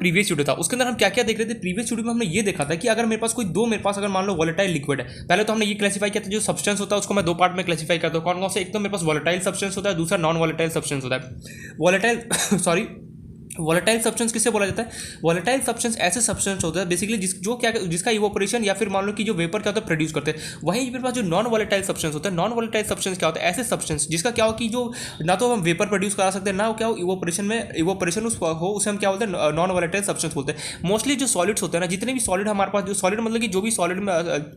Previous video था उसके अंदर हम क्या क्या देख रहे थे। प्रीवियस वीडियो में हमने ये देखा था कि अगर मेरे पास कोई दो मेरे पास अगर मान लो वोलेटाइल लिक्विड है, पहले तो हमने ये क्लासिफाई किया था जो सब्सटेंस होता है उसको मैं दो पार्ट में क्लासिफाई करता हूँ। कौन कौन से? एक तो मेरे पास वोलेटाइल सब्सटेंस होता है, दूसरा नॉन वोलेटाइल सब्सटेंस होता है। वोलेटाइल सॉरी वोलेटाइल सब्सटेंस किससे बोला जाता है? वोलेटाइल सब्सटेंस ऐसे सब्सटेंस होता है बेसिकली जिसका इवोपरेशन या फिर मान लो कि जो वेपर क्या होता है प्रोड्यूस करते हैं। वहीं मेरे पास जो नॉन वोलेटाइल सब्सटेंस होता है, नॉन वोलेटाइल सब्सटेंस क्या होता है? ऐसे सब्सटेंस जिसका क्या हो कि जो ना तो हम वेपर प्रोड्यूस करा सकते हैं ना क्या हो इवोपरेशन हो, उसे हम क्या बोलते हैं? नॉन वोलेटाइल सब्सटेंस बोलते हैं। मोस्टली जो सॉलिड्स होते हैं ना, जितने भी सॉलिड हमारे पास, जो सॉलिड मतलब कि जो भी सॉलिड में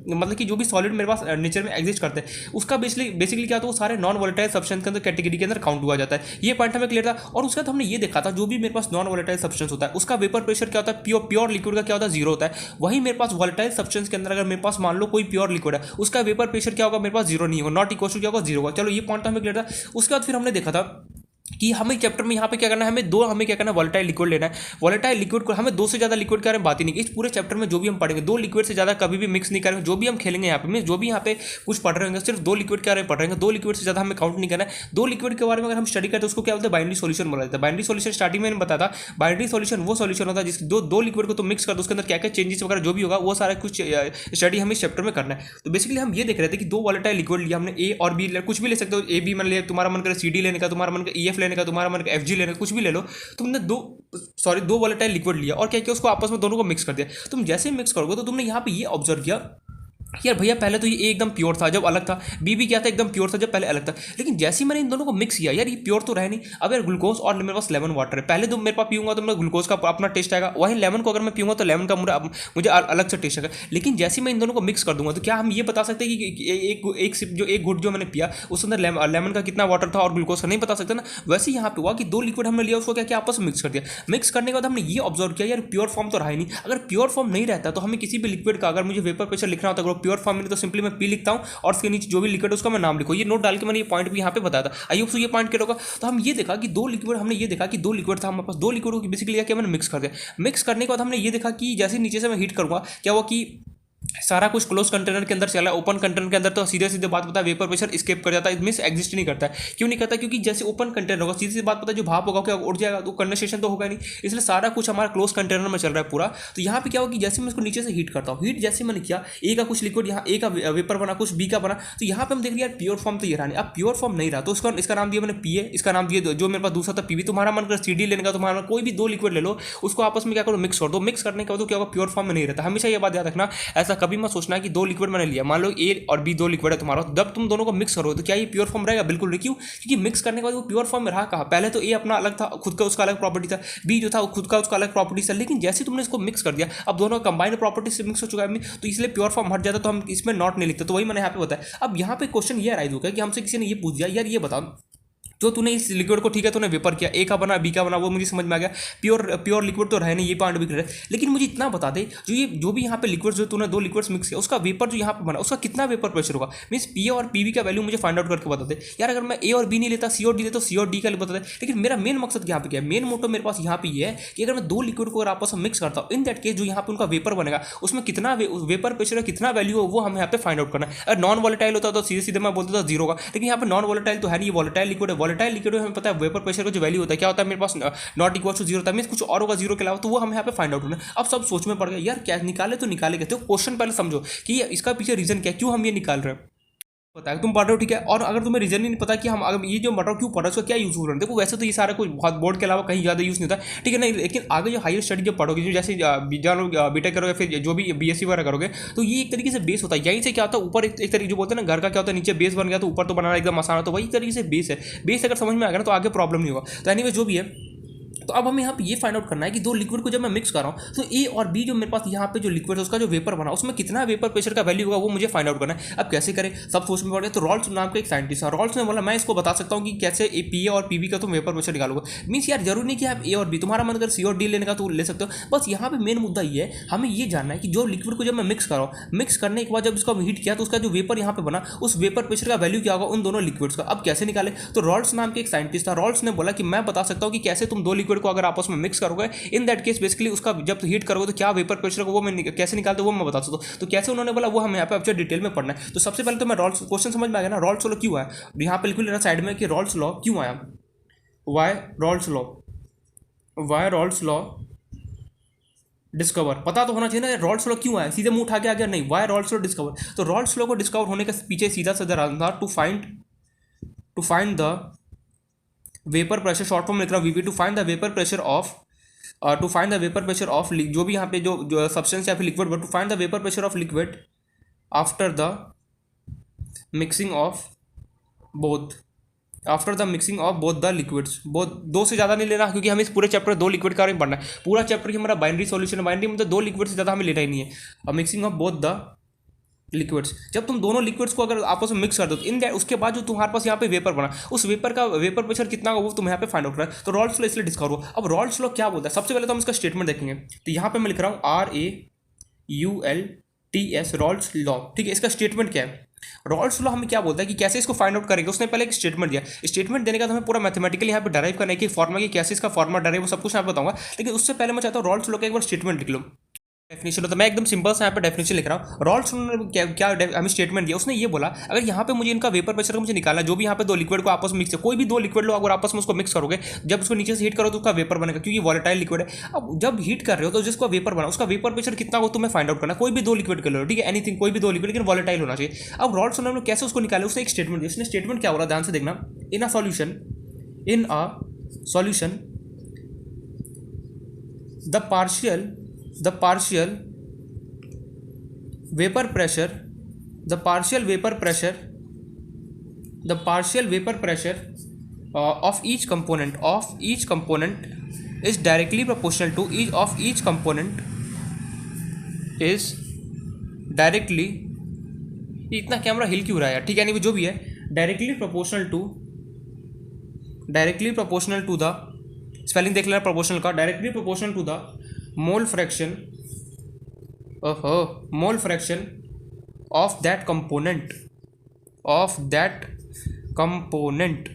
मतलब कि जो भी सॉलिड मेरे पास नेचर में एग्जिस्ट करते हैं उसका बेसिकली क्या होता है? वो सारे नॉन वोलेटाइल सब्सटेंस के अंदर कैटेगरी के अंदर काउंट हुआ जाता है। ये पॉइंट हमें क्लियर था। और उसके बाद हमने ये देखा था जो भी मेरे पास नॉन वोलेटाइल सब्सटेंस होता है उसका वेपर प्रेशर क्या होता है? प्योर लिक्विड का क्या होता है? जीरो होता है। वहीं मेरे पास वोलेटाइल सब्सटेंस के अंदर अगर मेरे पास मान लो कोई प्योर लिक्विड है उसका वेपर प्रेशर क्या होगा? मेरे पास जीरो नहीं होगा, नॉट इक्वल टू क्या होगा? जीरो होगा। चलो ये पॉइंट हमें क्लियर था। उसके बाद फिर हमने देखा था कि हमें चैप्टर में यहाँ पे क्या करना है, हमें क्या करना है? वोलेटाइल लिक्विड लेना है। वोलेटाइल लिक्विड को हमें दो से ज़्यादा लिक्विड के बारे में बात ही नहीं की। इस पूरे चैप्टर में जो भी हम पढ़ेंगे दो लिक्विड से ज़्यादा कभी भी मिक्स नहीं करेंगे। जो भी हम खेलेंगे यहाँ पे जो भी यहाँ पे कुछ पढ़ रहे होंगे सिर्फ दो लिक्विड के बारे में पढ़ रहे हैं। दो लिक्विड से ज़्यादा हमें काउंट नहीं करना है। दो लिक्विड के बारे में अगर हम स्टडी करते हैं उसको क्या बोलते हैं? बाइनरी सोल्यूशन बोला जाता है। बाइनरी सोल्यूशन स्टार्टिंग में बताया था। बाइनरी सोल्यूशन वो सोल्यूशन होता है जिसके दो लिक्विड को तो मिक्स कर दो, उसके अंदर क्या क्या चेंजेस वगैरह जो भी होगा वो सारा कुछ स्टडी हमें इस चैप्टर में करना है। तो बेसिकली हम ये देख रहे थे कि दो वोलेटाइल लिक्विड लिया हमने, ए और बी, कुछ भी ले सकते हो। ए बी मान लिया, तुम्हारा मन करे सी डी लेने का, तुम्हारा मन करे ई एफ लेने का, तुम्हारा मन करे एफ जी लेने का, कुछ भी ले लो। तुमने दो वोलेटाइल लिक्विड लिया और क्या किया? उसको आपस में दोनों को मिक्स कर दिया। तुम जैसे ही मिक्स करोगे तो तुमने यहाँ पे ये ऑब्जर्व किया यार भैया पहले तो ये एकदम प्योर था जब अलग था, बी भी क्या था? एकदम प्योर था जब पहले अलग था। लेकिन जैसे ही मैंने इन दोनों को मिक्स किया यार ये प्योर तो रहे नहीं। अब यार ग्लूकोज और मेरे पास लेमन वाटर है, पहले तो मेरे पास पीऊंगा तो मेरा ग्लूकोज का अपना टेस्ट आएगा, वहीं लेमन को अगर मैं पीऊंगा तो लेमन का मुझे अलग से टेस्ट आएगा। लेकिन जैसे ही मैं इन दोनों को मिक्स कर दूंगा तो क्या हम ये बता सकते हैं कि एक घुट जो मैंने पिया उसके अंदर लेमन का कितना वाटर था और ग्लूकोज का? नहीं बता सकते ना। वैसे यहाँ पे हुआ कि दो लिक्विड हमने लिया उसको क्या किया? आपस में मिक्स कर दिया। मिक्स करने के बाद हमने ये ऑब्जर्व किया यार प्योर फॉर्म तो रहा ही नहीं। अगर प्योर फॉर्म नहीं रहता तो हमें किसी भी लिक्विड का अगर मुझे वेपर प्रेशर लिखना होता है प्योर फॉर्म में तो सिंपली मैं पी लिखता हूं और उसके नीचे जो भी लिक्विड उसका मैं नाम लिखूं। ये नोट डाल के मैंने ये पॉइंट भी यहां पे बताया था। आई होप सो ये पॉइंट क्लियर होगा। तो हम ये देखा कि दो लिक्विड था हमारे पास, दो लिक्विड को बेसिकली क्या मैंने मिक्स कर दिया। मिक्स करने के बाद हमने ये देखा कि जैसे नीचे से मैं हीट करूंगा क्या हुआ कि सारा कुछ क्लोज कंटेनर के अंदर चला। ओपन कंटेनर के अंदर तो सीधे सीधे बात पता है वेपर प्रेशर स्केप कर जाता है, मींस एग्जिस्ट नहीं करता है। क्यों नहीं करता? क्योंकि जैसे ओपन कंटेनर होगा सीधी सी बात पता है जो भाप होगा क्या उड़ जाएगा, तो कंडेंसेशन तो होगा नहीं। इसलिए सारा कुछ हमारा क्लोज कंटेनर में चल रहा है पूरा। तो यहाँ पे क्या होगा कि जैसे मैं इसको नीचे से हीट करता हूँ, हीट जैसे मैंने किया ए का कुछ लिक्विड यहाँ ए का वेपर बना, कुछ बी का बना। तो यहाँ पे हम देख रहे हैं प्योर फॉर्म तो ये रहा नहीं। अब प्योर फॉर्म नहीं रहा तो इसका नाम दिया मैंने पी ए, इसका नाम दिया जो मेरे पास दूसरा था पीबी। तुम्हारा मन कर सी डी लेने का, तुम्हारा कोई भी दो लिक्विड ले लो उसको आपस में क्या करो? मिक्स कर दो। मिक्स करने के बाद क्या होगा? प्योर फॉर्म में नहीं रहता। हमेशा ये बात याद रखना, ऐसा कभी मत सोचना कि दो लिक्विड मैंने लिया, मान लो ए और बी दो लिक्विड है तुम्हारा, जब तुम दोनों को मिक्स करो तो क्या ये प्योर फॉर्म रहेगा? बिल्कुल नहीं। क्यों? क्योंकि मिक्स करने के बाद वो प्योर फॉर्म में रहा कहाँ? पहले तो ए अपना अलग था, खुद का उसका अलग प्रॉपर्टी था, बी जो था खुद का उसका अलग प्रॉपर्टी था। लेकिन जैसे तुमने इसको मिक्स कर दिया अब दोनों कंबाइंड प्रॉपर्टी से मिक्स हो चुका है तो इसलिए प्योर फॉर्म हट जाता, तो हम इसमें नॉट नहीं लिखते। तो वही मैंने यहाँ पे बताया। अब यहाँ पे क्वेश्चन ये राइज होगा कि हमसे किसी ने ये पूछ दिया यार ये बताओ जो तूने इस लिक्विड को ठीक है तूने वेपर किया, ए का बना बी का बना, वो मुझे समझ में आ गया। प्योर लिक्विड तो रहे नहीं, ये पॉइंट भी क्लियर है। लेकिन मुझे इतना बता दे जो भी यहाँ पे लिक्विड जो तूने दो लिक्विड्स मिक्स किया उसका वेपर जो यहाँ पे बना उसका कितना वेपर प्रेशर होगा? मींस पी और पीवी का वैल्यू मुझे फाइंड आउट करके बता दे यार। अगर मैं ए और बी नहीं लेता सी और डी लेता सी और डी का बता दे। लेकिन मेरा मेन मकसद यहाँ पे क्या है? मेन मोटो मेरे पास यहाँ पे ये है कि अगर मैं दो लिक्विड को अगर आपस में मिक्स करता हूँ इन दैट केस जो यहाँ पे उनका वेपर बनेगा उसमें कितना वेपर प्रेशर कितना वैल्यू हो वो हमें यहाँ पे फाइंड आउट करना है। अगर नॉन वोलेटाइल होता तो सीधे सीधे मैं बोलता था जीरो का, लेकिन यहाँ पे नॉन वोलेटाइल तो है नहीं, वोलेटाइल लिक्विड है। वोलेटाइल लिक्विड हमें पता है वेपर प्रेशर का जो वैल्यू होता है क्या होता है मेरे पास? नॉट इक्वल टू जीरो होता है, मींस कुछ और होगा जीरो के अलावा। तो वो हमें यहाँ पे फाइंड आउट करना है। अब सब सोच में पड़ गया यार क्या निकाले तो निकाले कैसे? तो क्वेश्चन पहले समझो कि इसका पीछे रीजन क्या है, क्यों हम ये निकाल रहे हैं पता है तुम पढ़ रहे हो ठीक है। और अगर तुम्हें रीजन ही नहीं पता कि हम अगर ये जो पढ़ रहे हो क्यों पढ़ रहे हो उसका क्या यूज हो रहा है, देखो वैसे तो ये सारा कुछ बहुत बोर्ड के अलावा कहीं ज़्यादा यूज़ नहीं होता ठीक है नहीं। लेकिन आगे जो हायर स्टडी जब पढ़ोगे जो जैसे बीटेक करोगे फिर जो भी बीएससी वगैरह करोगे तो ये एक तरीके से बेस होता है। यहीं से क्या होता है ऊपर एक तरीके जो बोलते हैं ना घर का क्या होता है नीचे बेस बन गया तो ऊपर तो बनाना एकदम आसान होता है, वही तरीके से बेस है। बेस अगर समझ में आ गया ना तो आगे प्रॉब्लम नहीं होगा। तो एनीवे जो भी है तो अब हमें यहाँ पे ये फाइंड आउट करना है कि दो लिक्विड को जब मैं मिक्स कर रहा हूँ तो ए और बी जो मेरे पास यहाँ पे जो लिक्विड है उसका जो वेपर बना उसमें कितना वेपर प्रेशर का वैल्यू होगा वो मुझे फाइंड आउट करना है। अब कैसे करें सब सोच में पड़ गया। तो रॉल्स नाम का एक साइंटिस्ट है, रॉल्स ने बोला मैं इसको बता सकता हूँ कि कैसे ए पी ए और पी बी का तुम वेपर प्रेशर निकालोगे। मीन्स यार जरूरी नहीं कि आप ए और बी, तुम्हारा मन अगर सी और डी लेने का तो ले सकते हो। बस यहाँ पे मेन मुद्दा ये है हमें ये जानना है कि जो लिक्विड को जब मैं मिक्स कर रहा हूँ, मिक्स करने के बाद जब इसको हीट किया तो उसका जो वेपर यहाँ पे बना उस वेपर प्रेशर का वैल्यू क्या होगा उन दोनों लिक्विड्स का। अब कैसे निकाले? तो रॉल्स नाम के एक साइंटिस्ट था, रॉल्स ने बोला कि मैं बता सकता हूँ कि कैसे तुम दो लिक्विड को अगर आपस में मिक्स करोगे इन दैट केस बेसिकली उसका जब हीट करोगे तो क्या वेपर प्रेशर को वो मैं कैसे निकालते वो मैं बता सकता हूँ। तो कैसे उन्होंने बोला वो हमें यहाँ पे अच्छे डिटेल में पढ़ना है। तो सबसे पहले तो मैं रॉल्स क्वेश्चन समझ में आ गया ना, रॉल्स लॉ क्यों आया यहाँ पे बिल्कुल लेना साइड में कि रॉल्स लॉ क्यों आया, वाई रॉल्स लॉ डिस्कवर, पता तो होना चाहिए ना रॉल्स लॉ क्यों आया, सीधे मुंह उठा के आ गया नहीं, वाई रॉल्स लॉ डिस्कवर। तो रॉल्स लॉ को डिस्कवर होने के पीछे सीधा सीधा रास्ता था to find the vapour pressure, short form लिख रहा हूँ VP, to find the vapour pressure of to find the vapour pressure of जो भी यहाँ पे जो सब्सटेंस या फिर liquid, to find the vapour pressure of liquid after the mixing of both after the mixing of both the liquids. Both दो से ज़्यादा नहीं लेना, क्योंकि हमें इस पूरे चैप्टर दो लिक्विड के बारे में पढ़ना है। पूरा चैप्टर हमारा बाइनरी सॉल्यूशन, बाइनरी मतलब दो लिक्विड से ज़्यादा हमें लेना ही नहीं है। अब mixing of both the liquids, जब तुम दोनों लिक्विड्स को अगर आपस में मिक्स कर दो तो इन दैट उसके बाद जो तुम्हारे पास यहाँ पे वेपर बना, उस वेपर का वेपर प्रेशर कितना होगा वो तुम यहाँ पे फाइंड आउट करना है। तो रॉल्स लॉ इसलिए डिस्कवर हुआ। अब रॉल्स लॉ क्या बोलता है, सबसे पहले तो हम इसका स्टेटमेंट देखेंगे। तो यहाँ पे मैं लिख रहा हूँ RAULTS रॉल्स लॉ, ठीक है। इसका स्टेटमेंट क्या है, रॉल्स लॉ हमें क्या बोलता है कि कैसे इसको फाइंड आउट करेंगे। उसने पहले एक स्टेटमेंट दिया, स्टेटमेंट देने का तो हमें पूरा मैथमेटिकली यहाँ पे डराइव करना है कि फॉर्मा की कैसे इसका फॉर्मा डराइव, वो सब कुछ यहाँ पे बताऊंगा। लेकिन उससे पहले मैं चाहता हूँ रॉल्स लॉ का एक बार स्टेटमेंट लिख लो। डेफिनेशन होता है, मैं एकदम सिंपल सा यहाँ पे डेफिनेशन लिख रहा हूँ। रॉल्स ने क्या हमें स्टेटमेंट दिया, उसने ये बोला अगर यहाँ पे मुझे इनका वेपर प्रेशर का मुझे निकालना, जो भी यहाँ पे दो लिक्विड को आपस में मिक्स है, कोई भी दो लिक्विड लो अगर आपस में उसको मिक्स करोगे, जब उसको नीचे से हीट करो तो उसका वेपर बनेगा, क्योंकि वॉलेटाइल लिक्विड है। अब जब हीट कर रहे हो तो जिसका वेपर बना उसका वेपर प्रेशर कितना हो तुम्हें फाइंड आउट करना, कोई भी दो लिक्विड कर लो, ठीक है, एनीथिंग, कोई भी दो लिक्विड, लेकिन वॉलेटाइल होना चाहिए। अब रॉल्स ने कैसे उसको निकाले, उसने एक स्टेटमेंट दिया। उसने स्टेटमेंट क्या बोला, ध्यान से देखना। In a solution the partial vapor pressure the partial vapor pressure of each component is directly proportional to each component is directly, इतना कैमरा हिल क्यों रहा है यार, ठीक है, नहीं जो भी है, directly proportional to the spelling देख लेना प्रोपोर्शनल का, directly proportional to the mole fraction of that component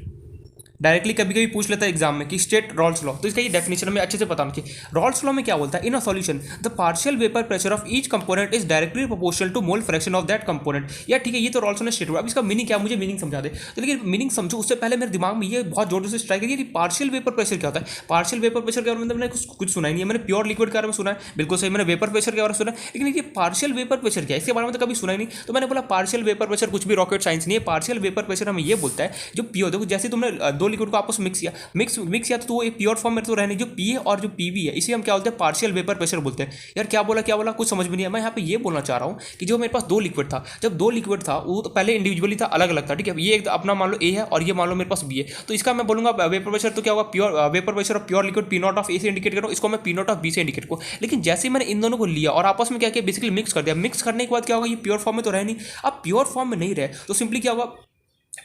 directly कभी कभी पूछ लेता है एग्जाम में कि स्टेट रॉल्स लॉ, तो इसका ये डेफिनेशन हमें अच्छे से पता होना चाहिए। रॉल्स लॉ में क्या बोलता है, in a solution the partial vapour pressure of each component is directly proportional to mole fraction of that component. यार ठीक है, ये तो रॉल्स ने स्टेट हुआ। अब इसका मीनिंग क्या, मुझे मीनिंग समझा दे। तो लेकिन मीनिंग समझो उससे पहले मेरे दिमाग में ये बहुत जोर से स्ट्राइक है कि पार्शियल वेपर प्रेशर क्या होता है। पार्शियल वेपर प्रेशर के बारे में मैंने कुछ सुना ही नहीं है। मैंने प्योर लिक्विड के बारे में सुना है, बिल्कुल सही, मैंने वेपर प्रेशर के बारे में सुना है, लेकिन ये पार्शियल वेपर प्रेशर क्या है इसके बारे में तो कभी सुना ही नहीं। तो मैंने बोला पार्शियल वेपर प्रेशर कुछ भी रॉकेट साइंस नहीं है। पार्शियल वेपर प्रेशर हमें ये बोलता है जो पियो, देखो जैसे तुमने दो लिक्विड को आपस में मिक्स किया तो वो एक प्योर फॉर्म में तो रहने, जो पी है और जो पीवी है इसे हम क्या बोलते हैं, पार्शियल वेपर प्रेशर बोलते हैं। यार क्या बोला कुछ समझ में नहीं है। मैं यहाँ पे ये बोलना चाह रहा हूँ कि जो मेरे पास दो लिक्विड था, जब दो लिक्विड था वो तो पहले इंडिविजुअली था, अलग अलग था, ठीक है। ये एक अपना मान लो ए है और ये मान लो मेरे पास बी है, तो इसका मैं बोलूंगा वेपर प्रेशर तो क्या होगा, pure vapour pressure of pure liquid P not of A से इंडिकेट करो, इसको मैं पी नॉट ऑफ बी से इंडिकेट करो। लेकिन जैसे मैंने इन दोनों को लिया और आपस में क्या किया, बेसिकली मिक्स कर दिया। मिक्स करने के बाद क्या होगा, ये प्योर फॉर्म में तो रहे नहीं। अब प्योर फॉर्म में नहीं रहे तो सिंपली क्या होगा,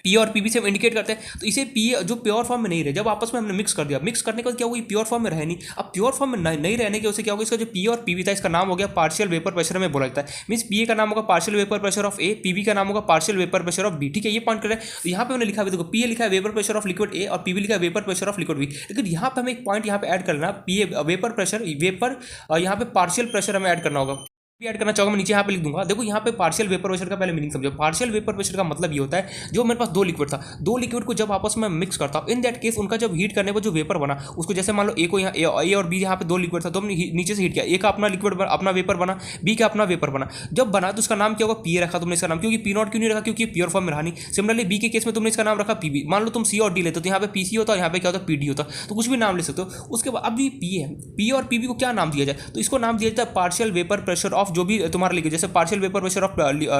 पी और पीबी से हम इंडिकेट करते हैं, तो इसे पी जो प्योर फॉर्म में नहीं रहे, जब आपस में हमने मिक्स कर दिया, मिक्स करने के बाद क्या होगा, ये प्योर फॉर्म में रहे नहीं। अब प्योर फॉर्म में नहीं रहने की वजह से क्या होगा, इसका जो पी और पीबी था इसका नाम हो गया पार्शियल वेपर प्रेशर में बोला जाता है। मींस पी का नाम होगा partial vapour pressure of A, PB का नाम होगा partial vapour pressure of B, ठीक है। ये पॉइंट करें तो यहाँ पे मैंने लिखा है, देखो पी लिखा है vapour pressure of liquid A और पीबी लिखा है vapour pressure of liquid B. लेकिन यहाँ पे हमें एक पॉइंट यहाँ पे ऐड करना, पी वेपर प्रेशर वेपर, यहाँ पे पार्शियल प्रेशर हमें ऐड करना होगा, ऐड करना चाहूंगा, मैं नीचे यहाँ पे लिख दूंगा। देखो यहाँ पे पार्शियल वेपर प्रेशर का पहले मीनिंग समझो। पार्शियल वेपर प्रेशर का मतलब ये होता है जो मेरे पास दो लिक्विड था, दो लिक्विड को जब आपस में मिक्स करता हूँ, इन दैट केस उनका जब हीट करने पर जो वेपर बना, उसको जैसे मान लो ए को यहाँ ए और बी यहाँ पे दो लिक्विड था तो हमने नीचे से हीट किया, ए का अपना लिक्विड अपना वेपर बना, बी का अपना वेपर बना। जब बना तो उसका नाम क्या होगा, पी रखा तुमने इसका नाम, क्योंकि पी नॉट क्यों नहीं रखा, क्योंकि प्योर फॉर्म में रहा नहीं। सिमिलरली बी के केस में तुमने इसका नाम रखा पीबी। मान लो तुम सी और डी लेते तो यहाँ पे पीसी होता है, यहाँ पे क्या होता है पीडी होता, तो कुछ भी नाम ले सकते हो। उसके बाद अब ये पी है, पी और पीबी को क्या नाम दिया जाए, तो इसको नाम दिया जाता है पार्शियल वेपर प्रेशर ऑफ जो भी तुम्हारा, जैसे partial vapour pressure of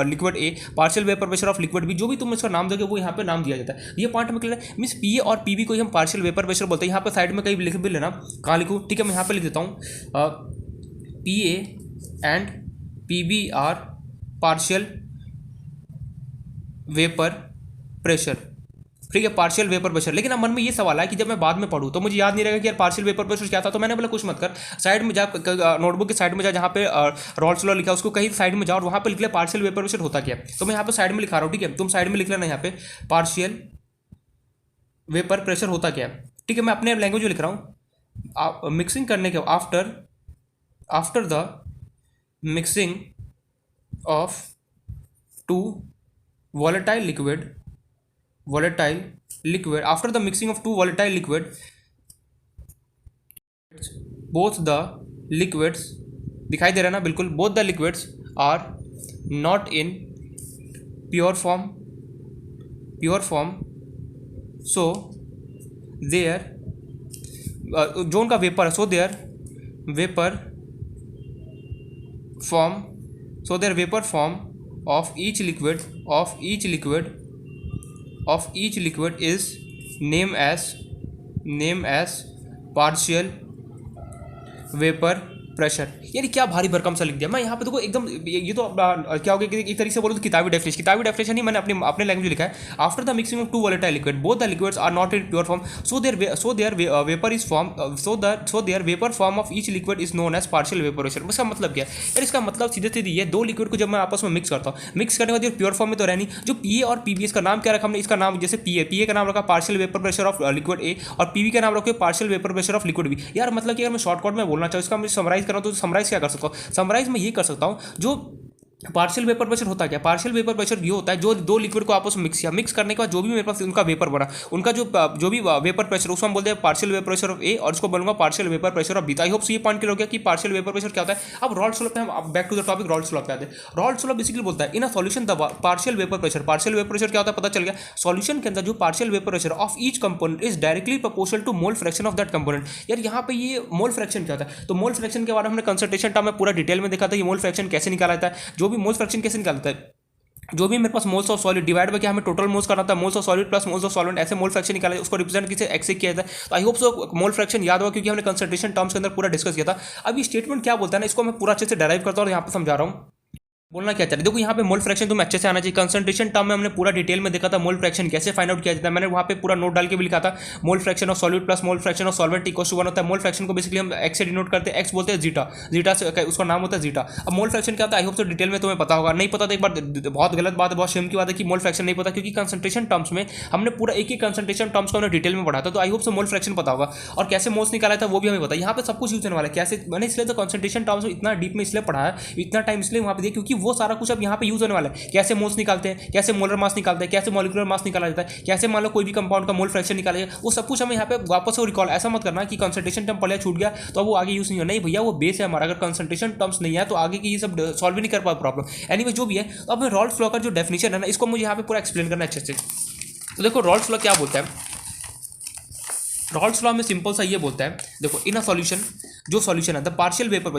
liquid A, partial vapour pressure of liquid B, जो भी तुम इसका नाम दोगे वो यहाँ पे नाम दिया जाता है। ये पॉइंट में क्लियर है। मींस पी और पीबी को ही हम पार्शियल वेपर प्रेशर बोलते हैं। यहाँ पे साइड में कहीं लिख भी लेना, कहाँ लिखूँ, ठीक है, मैं यहाँ पे लिख देता हूँ, P A and PB are partial vapour pressure, ठीक है, पार्शियल वेपर प्रेशर। लेकिन अब मन में ये सवाल है कि जब मैं बाद में पढ़ूँ तो मुझे याद नहीं रहेगा कि यार पार्शियल वेपर प्रेशर क्या था। तो मैंने बोला कुछ मत कर, साइड में जा, नोटबुक के साइड में जा, जहाँ पे रॉल्स लॉ लिखा उसको कहीं साइड में जाओ और वहाँ पे लिख ले पार्शियल वेपर प्रेशर होता क्या। तो मैं यहाँ पे साइड में लिखा रहा हूँ, ठीक है, तुम साइड में लिख लेना यहाँ पे पार्शियल वेपर प्रेशर होता क्या है, ठीक है। मैं अपने लैंग्वेज में लिख रहा हूँ, मिक्सिंग करने के after the mixing of two volatile liquid after the mixing of two volatile liquid, both the liquids दिखाई दे रहा है ना बिल्कुल, both the liquids are not in pure form so there जो उनका वेपर है, so there vapour form of each liquid is name as partial vapour pressure. यानी क्या भारी भरकम सा लिख दिया मैं यहाँ पे। देखो एकदम ये तो क्या हो गया कि एक तरीके से बोलो तो किताबी डेफिनेशन ही मैंने अपने लैंग्वेज में लिखा है। After the mixing of two volatile liquid both the liquids are not in pure form so there vapour form of each liquid is known as partial vaporation. इसका मतलब क्या है यार? इसका मतलब सीधे सीधे ये दो लिक्विड को जब मैं आपस में मिक्स करता हूँ, मिक्स करने के बाद प्योर फॉर्म में तो रहनी, जो पीए और पीबी इसका नाम क्या रखा हमने? इसका नाम जैसे पीए का नाम रखा partial vapour pressure of liquid A और पीबी का नाम रखो partial vapour pressure of liquid B. यार मतलब कि अगर मैं शॉर्टकट में बोलना चाहूँ, इसका मैं समराइज कर रहा हूँ तो समराइज क्या कर सकता हूँ? समराइज में ये कर सकता हूँ, जो पार्शियल वेपर प्रेशर होता है क्या? पार्शियल वेपर प्रेशर ये होता है जो दो लिक्विड को आपस में मिक्स किया, मिक्स करने के बाद जो भी मेरे पास उनका वेपर बना, उनका जो भी वेपर प्रेशर उसको हम बोलते हैं partial vapour pressure of A और इसको बोलूंगा partial vapour pressure of B. I hope ये पॉइंट क्लियर हो गया कि पार्शियल वेपर प्रेशर क्या होता है। अब रॉल्स लॉ पे हम back to the topic Raoult's law पे आते हैं। रॉल्स लॉ बेसिकली बोलता है in a solution the partial vapour pressure क्या होता है पता चल गया। सॉल्यूशन के अंदर जो partial vapour pressure of each component is directly proportional to mole fraction of that component. यार यहाँ पे ये मोल फ्रैक्शन क्या होता है? तो मोल फ्रैक्शन के बारे में हमने कंसंट्रेशन टर्म में पूरा डिटेल में देखा था कि मोल फ्रैक्शन कैसे निकाला जाता है। जो भी मोल फ्रैक्शन कैसे निकालता है, जो भी मेरे पास moles of solid divide by क्या हमें टोटल मोल्स करना था, moles of solid plus moles of solvent, ऐसे मोल फ्रैक्शन निकाला है, उसको रिप्रेजेंट किसे एक्स से किया जाता है। तो I hope so mole fraction याद होगा क्योंकि हमने कंसंट्रेशन टर्म्स के अंदर पूरा डिस्कस किया था। अब ये स्टेटमेंट क्या बोलता है ना, इसको मैं पूरा अच्छे से डेराइव करता हूँ और यहाँ पे समझा रहा हूँ बोलना क्या चाहिए। देखो यहाँ पे मोल फ्रैक्शन तुम्हें अच्छे से आना चाहिए। कंसंट्रेशन टर्म में हमने पूरा डिटेल में देखा था मोल फ्रैक्शन कैसे फाइंड आउट किया जाता है। मैंने वहाँ पे पूरा नोट डाल के भी लिखा था mole fraction of solid plus mole fraction of solvent equals to 1 होता है। मोल फ्रैक्शन को बेसिकली हम एक्स से डिनोट करते हैं, एक्स बोलते हैं जीटा से उसका नाम होता है जीटा। अब मोल फ्रैक्शन क्या होता है आई होप सो डिटेल में तुम्हें पता होगा, नहीं पता तो एक बार बहुत गलत बात है, बहुत शेम की बात है कि मोल फ्रैक्शन नहीं पता, क्योंकि कंसंट्रेशन टर्म्स में हमने पूरा एक ही कंसंट्रेशन टर्म्स को हमने डिटेल में पढ़ा था। तो I hope so mole fraction पता होगा और कैसे मोल्स निकाला था वो भी हमें पता है। यहाँ पे सब कुछ यूज होने वाला है कैसे, मैंने इसलिए तो कंसंट्रेशन टर्म्स में इतना डीप में इसलिए पढ़ा है, इतना टाइम इसलिए वहाँ पे दिया क्योंकि वो सारा कुछ अब यहाँ पे यूज होने वाला है। कैसे मोल्स निकालते हैं, कैसे मोलर मास निकालते हैं, कैसे मॉलिक्यूलर मास निकाला जाता है, कैसे मान लो कोई भी कंपाउंड का मोल फ्रैक्शन निकाला जाए, वो सब कुछ हमें यहाँ पे वापस से रिकॉल। ऐसा मत करना कि कंसंट्रेशन टर्म पहले छूट गया तो अब वो आगे यूज नहीं हो, नहीं भैया वो बेस है हमारा। अगर कंसंट्रेशन टर्म्स नहीं है तो आगे की ये सब सॉल्व भी नहीं कर पाए प्रॉब्लम। एनीवे जो भी है, तो अब रॉल्स लॉ का जो डेफिनेशन है ना, इसको मुझे यहाँ पे पूरा एक्सप्लेन करना अच्छे से। तो देखो रॉल्स लॉ क्या बोलता है। रॉल्स लॉ में सिंपल सा ये बोलता है, देखो इन अ सॉल्यूशन, जो सॉल्यूशन है द पार्शियल वेपर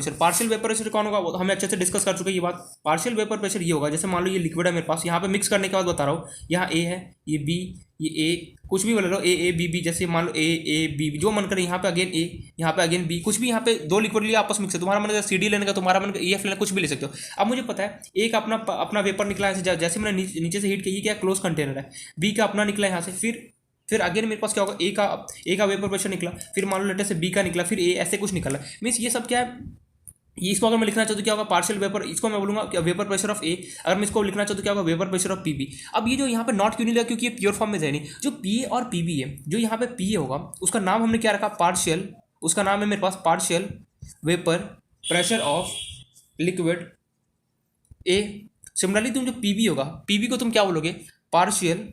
प्रेशर कौन होगा वो हमें अच्छे से डिस्कस कर चुके हैं ये बात। पार्शियल वेपर प्रेशर ये होगा, जैसे मान लो ये लिक्विड है मेरे पास, यहाँ पे मिक्स करने के बाद बता रहा हूँ, यहाँ ए है, ये बी, ये ए, कुछ भी बोल रहा हो ए बी बी, जैसे मान लो ए बी जो मन करे, यहाँ पे अगेन ए, यहाँ पे अगेन बी, कुछ भी यहाँ पे दो लिक्विड लिए आपस मिक्स है, तुम्हारा मन सी डी लेने का, तुम्हारा मन EF लेना, कुछ भी ले सकते हो। अब मुझे पता है ए का अपना वेपर निकला है, जैसे मैंने नीचे से हीट किया, ये क्या क्लोज कंटेनर है, बी का अपना निकला यहाँ से, फिर अगेन मेरे पास क्या होगा, ए का वेपर प्रेशर निकला, फिर मान लो लेटर से बी का निकला, फिर ए, ऐसे कुछ निकला। मीन्स ये सब क्या है, ये इसको अगर मैं लिखना चाहूँ तो क्या होगा पार्शियल वेपर, इसको मैं बोलूंगा वेपर प्रेशर ऑफ ए। अगर मैं इसको लिखना चाहूँ तो क्या होगा वेपर प्रेशर ऑफ पीबी। अब ये जो यहाँ पे नॉट क्यों नहीं लगा, क्योंकि ये प्योर फॉर्म में है नहीं। जो पीए और पीबी है, जो यहाँ पे पीए होगा उसका नाम हमने क्या रखा पार्शियल, उसका नाम है मेरे पास partial vapour pressure of liquid A. Similarly तुम जो पीबी होगा, पीबी को तुम क्या बोलोगे पार्शियल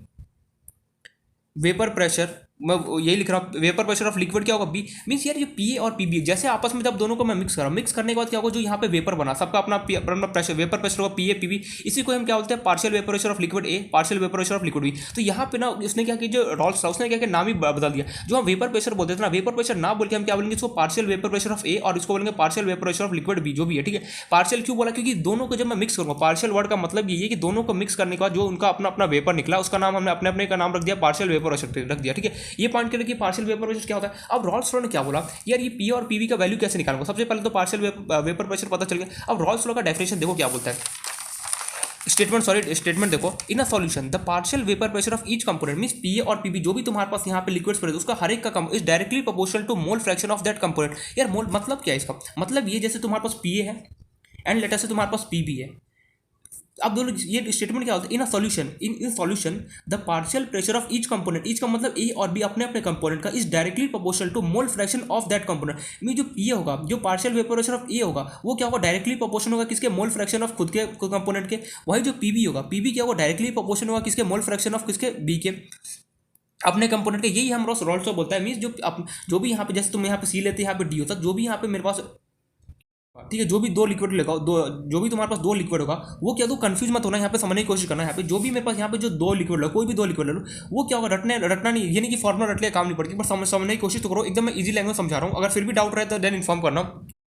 वेपर प्रेशर, मैं यही लिख रहा हूँ वेपर प्रेशर ऑफ लिक्विड क्या होगा बी। मीन्स यार ये पीए और पीबी जैसे आपस में जब दोनों को मैं मिक्स कर रहा हूँ, मिक्स करने के बाद क्या होगा, जो यहाँ पे वेपर बना सबका अपना प्रेशर वेपर प्रेशर होगा पीए पीबी, इसी को हम क्या बोलते हैं partial vapour pressure of liquid A, partial vapour pressure of liquid B. तो यहाँ पे ना उसने क्या किया, जो रॉल्स था उसने क्या किया नाम ही बदल दिया। जो हम वेपर प्रेशर बोलते थे ना, वेपर प्रेशर ना बोल के हम क्या बोलेंगे इसको partial vapour pressure of A और इसको बोलेंगे partial vapour pressure of liquid B, जो भी है ठीक है। पार्शियल क्यों बोला, क्योंकि दोनों को जब मैं मिक्स करूँगा, पार्शियल वर्ड का मतलब ये है कि दोनों को मिक्स करने के बाद जो उनका अपना अपना वेपर निकला उसका नाम हमने अपने अपने का नाम रख दिया पार्शियल वेपर प्रेशर रख दिया, ठीक है। ये पॉइंट करें कि पार्शियल वेपर प्रेशर क्या होता है। अब रॉल्स लॉ ने क्या बोला यार, ये पी और पीवी का वैल्यू कैसे निकालूंगा। सबसे पहले तो पार्शियल वेपर प्रेशर पता चल गया। अब रॉल्स लॉ का डेफिनेशन देखो क्या बोलता है, स्टेटमेंट देखो, in a solution the partial vapour pressure of each component means PA और पीबी जो भी तुम्हारे पास यहाँ पे लिक्विड्स पड़े उसका हर एक का is directly proportional to mole fraction of that component. यार मोल मतलब क्या है इसका, मतलब ये जैसे तुम्हारे पास पीए है एंड लेटर से तुम्हारे पास पीबी है। अब दोनों ये स्टेटमेंट क्या होता है, in solution the partial pressure of each component, each का मतलब ए और बी अपने अपने कंपोनेंट का is directly proportional to mole fraction of that component. में जो पी होगा, जो partial vapour pressure of A होगा वो क्या होगा डायरेक्टली प्रोपोर्शनल होगा किसके मोल फ्रैक्शन ऑफ खुद के कंपोनेंट के। वही जो पीबी होगा, पीबी क्या होगा डायरेक्टली प्रोपोर्शनल होगा किसके मोल फ्रैक्शन ऑफ किसके बी के अपने कंपोनेंट के। यही हम रॉल्स लॉ बोलता है। मींस जो भी यहाँ पे जैसे तुम यहाँ पे सी लेते हैं यहाँ पे डी होता है, जो भी यहाँ पे मेरे पास ठीक है, जो भी दो लिक्विड लेगा, दो जो भी तुम्हारे पास दो लिक्विड होगा वो क्या, तो कंफ्यूज मत होना, यहाँ पे समझने की कोशिश करना है। यहाँ पे जो भी मेरे पास यहाँ पे जो दो लिक्विड लो, कोई भी दो लिक्विड ले लो, वो क्या होगा, रटना नहीं, ये नहीं कि फॉर्मुला रट लिया काम नहीं पड़ती, बट समझने की कोशिश तो करो। एकदम मैं इजी लैंग्वेज समझा रहा हूँ, अगर फिर भी डाउट रहे तो देन इन्फॉर्म करना।